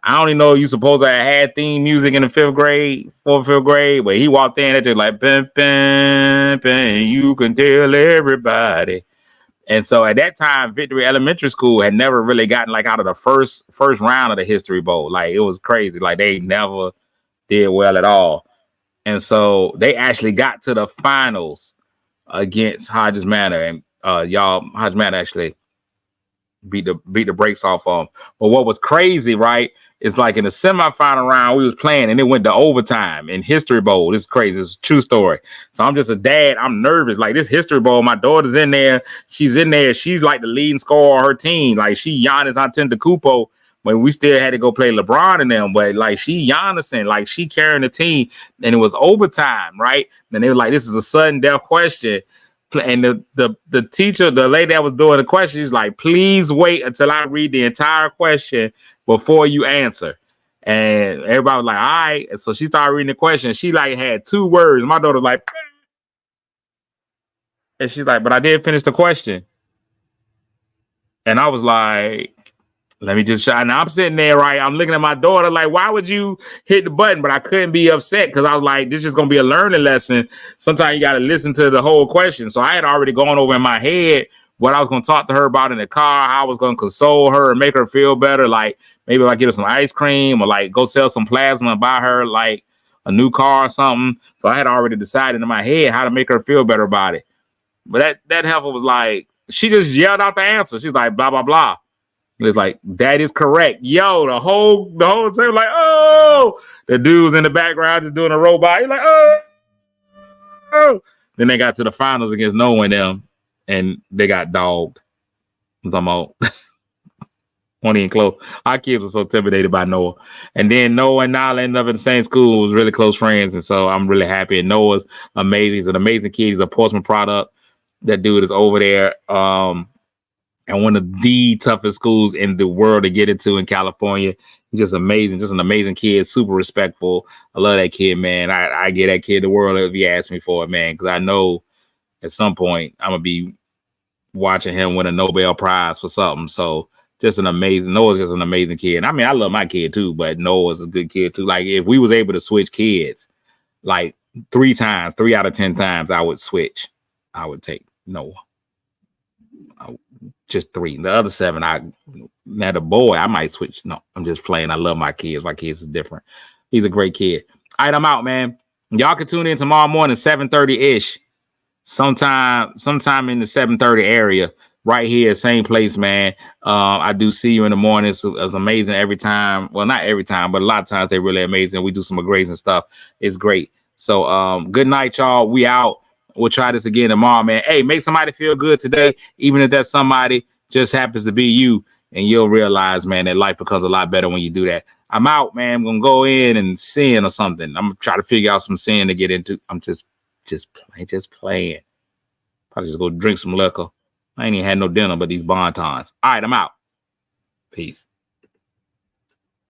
I don't even know you supposed to have had theme music in the fourth, fifth grade, but he walked in at just like, bam, bam, bam, you can tell everybody. And so at that time, Victory Elementary School had never really gotten like out of the first round of the History Bowl. Like, it was crazy. Like, they never did well at all. And so they actually got to the finals against Hodges Manor, and Hodges Manor actually beat the brakes off of them. But what was crazy, right, is like in the semifinal round we was playing, and it went to overtime in History Bowl. This is crazy. It's a true story. So I'm just a dad. I'm nervous. Like, this History Bowl, my daughter's in there. She's in there. She's like the leading scorer of her team. Like, she Giannis Antetokounmpo. When we still had to go play LeBron and them, but like she Giannis, like she carrying the team, and it was overtime, right? And they were like, "This is a sudden death question." And the teacher, the lady that was doing the question, she's like, "Please wait until I read the entire question before you answer." And everybody was like, "All right." And so she started reading the question. She like had 2 words. My daughter was like, and she's like, "But I did finish the question." And I was like, let me just shine. Now I'm sitting there, right? I'm looking at my daughter like, why would you hit the button? But I couldn't be upset because I was like, this is just going to be a learning lesson. Sometimes you got to listen to the whole question. So I had already gone over in my head what I was going to talk to her about in the car, how I was going to console her and make her feel better. Like, maybe if I get her some ice cream or like go sell some plasma and buy her like a new car or something. So I had already decided in my head how to make her feel better about it. But that heifer was like, she just yelled out the answer. She's like, blah, blah, blah. It's like, that is correct. Yo, the whole thing was like, oh, the dude's in the background just doing a robot. He's like, oh. Then they got to the finals against Noah and them, and they got dogged. I'm talking about one even close. Our kids were so intimidated by Noah. And then Noah and Nala ended up in the same school, was really close friends. And so I'm really happy. And Noah's amazing. He's an amazing kid. He's a Portsmouth product. That dude is over there. And one of the toughest schools in the world to get into in California. He's just amazing, just an amazing kid, super respectful. I love that kid, man. I give that kid the world if he asks me for it, man, because I know at some point I'm going to be watching him win a Nobel Prize for something. So just an amazing. Noah's just an amazing kid. I mean, I love my kid too, but Noah's a good kid too. Like if we was able to switch kids, like 3 out of 10 times, I would switch. I would take Noah. Just 3. The other 7, now the boy, I might switch. No, I'm just playing. I love my kids. My kids is different. He's a great kid. All right, I'm out, man. Y'all can tune in tomorrow morning, 7:30-ish. Sometime in the 7:30 area, right here, same place, man. I do see you in the morning. It's amazing every time. Well, not every time, but a lot of times they're really amazing. We do some amazing stuff. It's great. So good night, y'all. We out. We'll try this again tomorrow, man. Hey, make somebody feel good today, even if that somebody just happens to be you, and you'll realize, man, that life becomes a lot better when you do that. I'm out, man. I'm gonna go in and sin or something. I'm gonna try to figure out some sin to get into. I'm just playing. Probably just go drink some liquor. I ain't even had no dinner, but these bontons. All right, I'm out. Peace.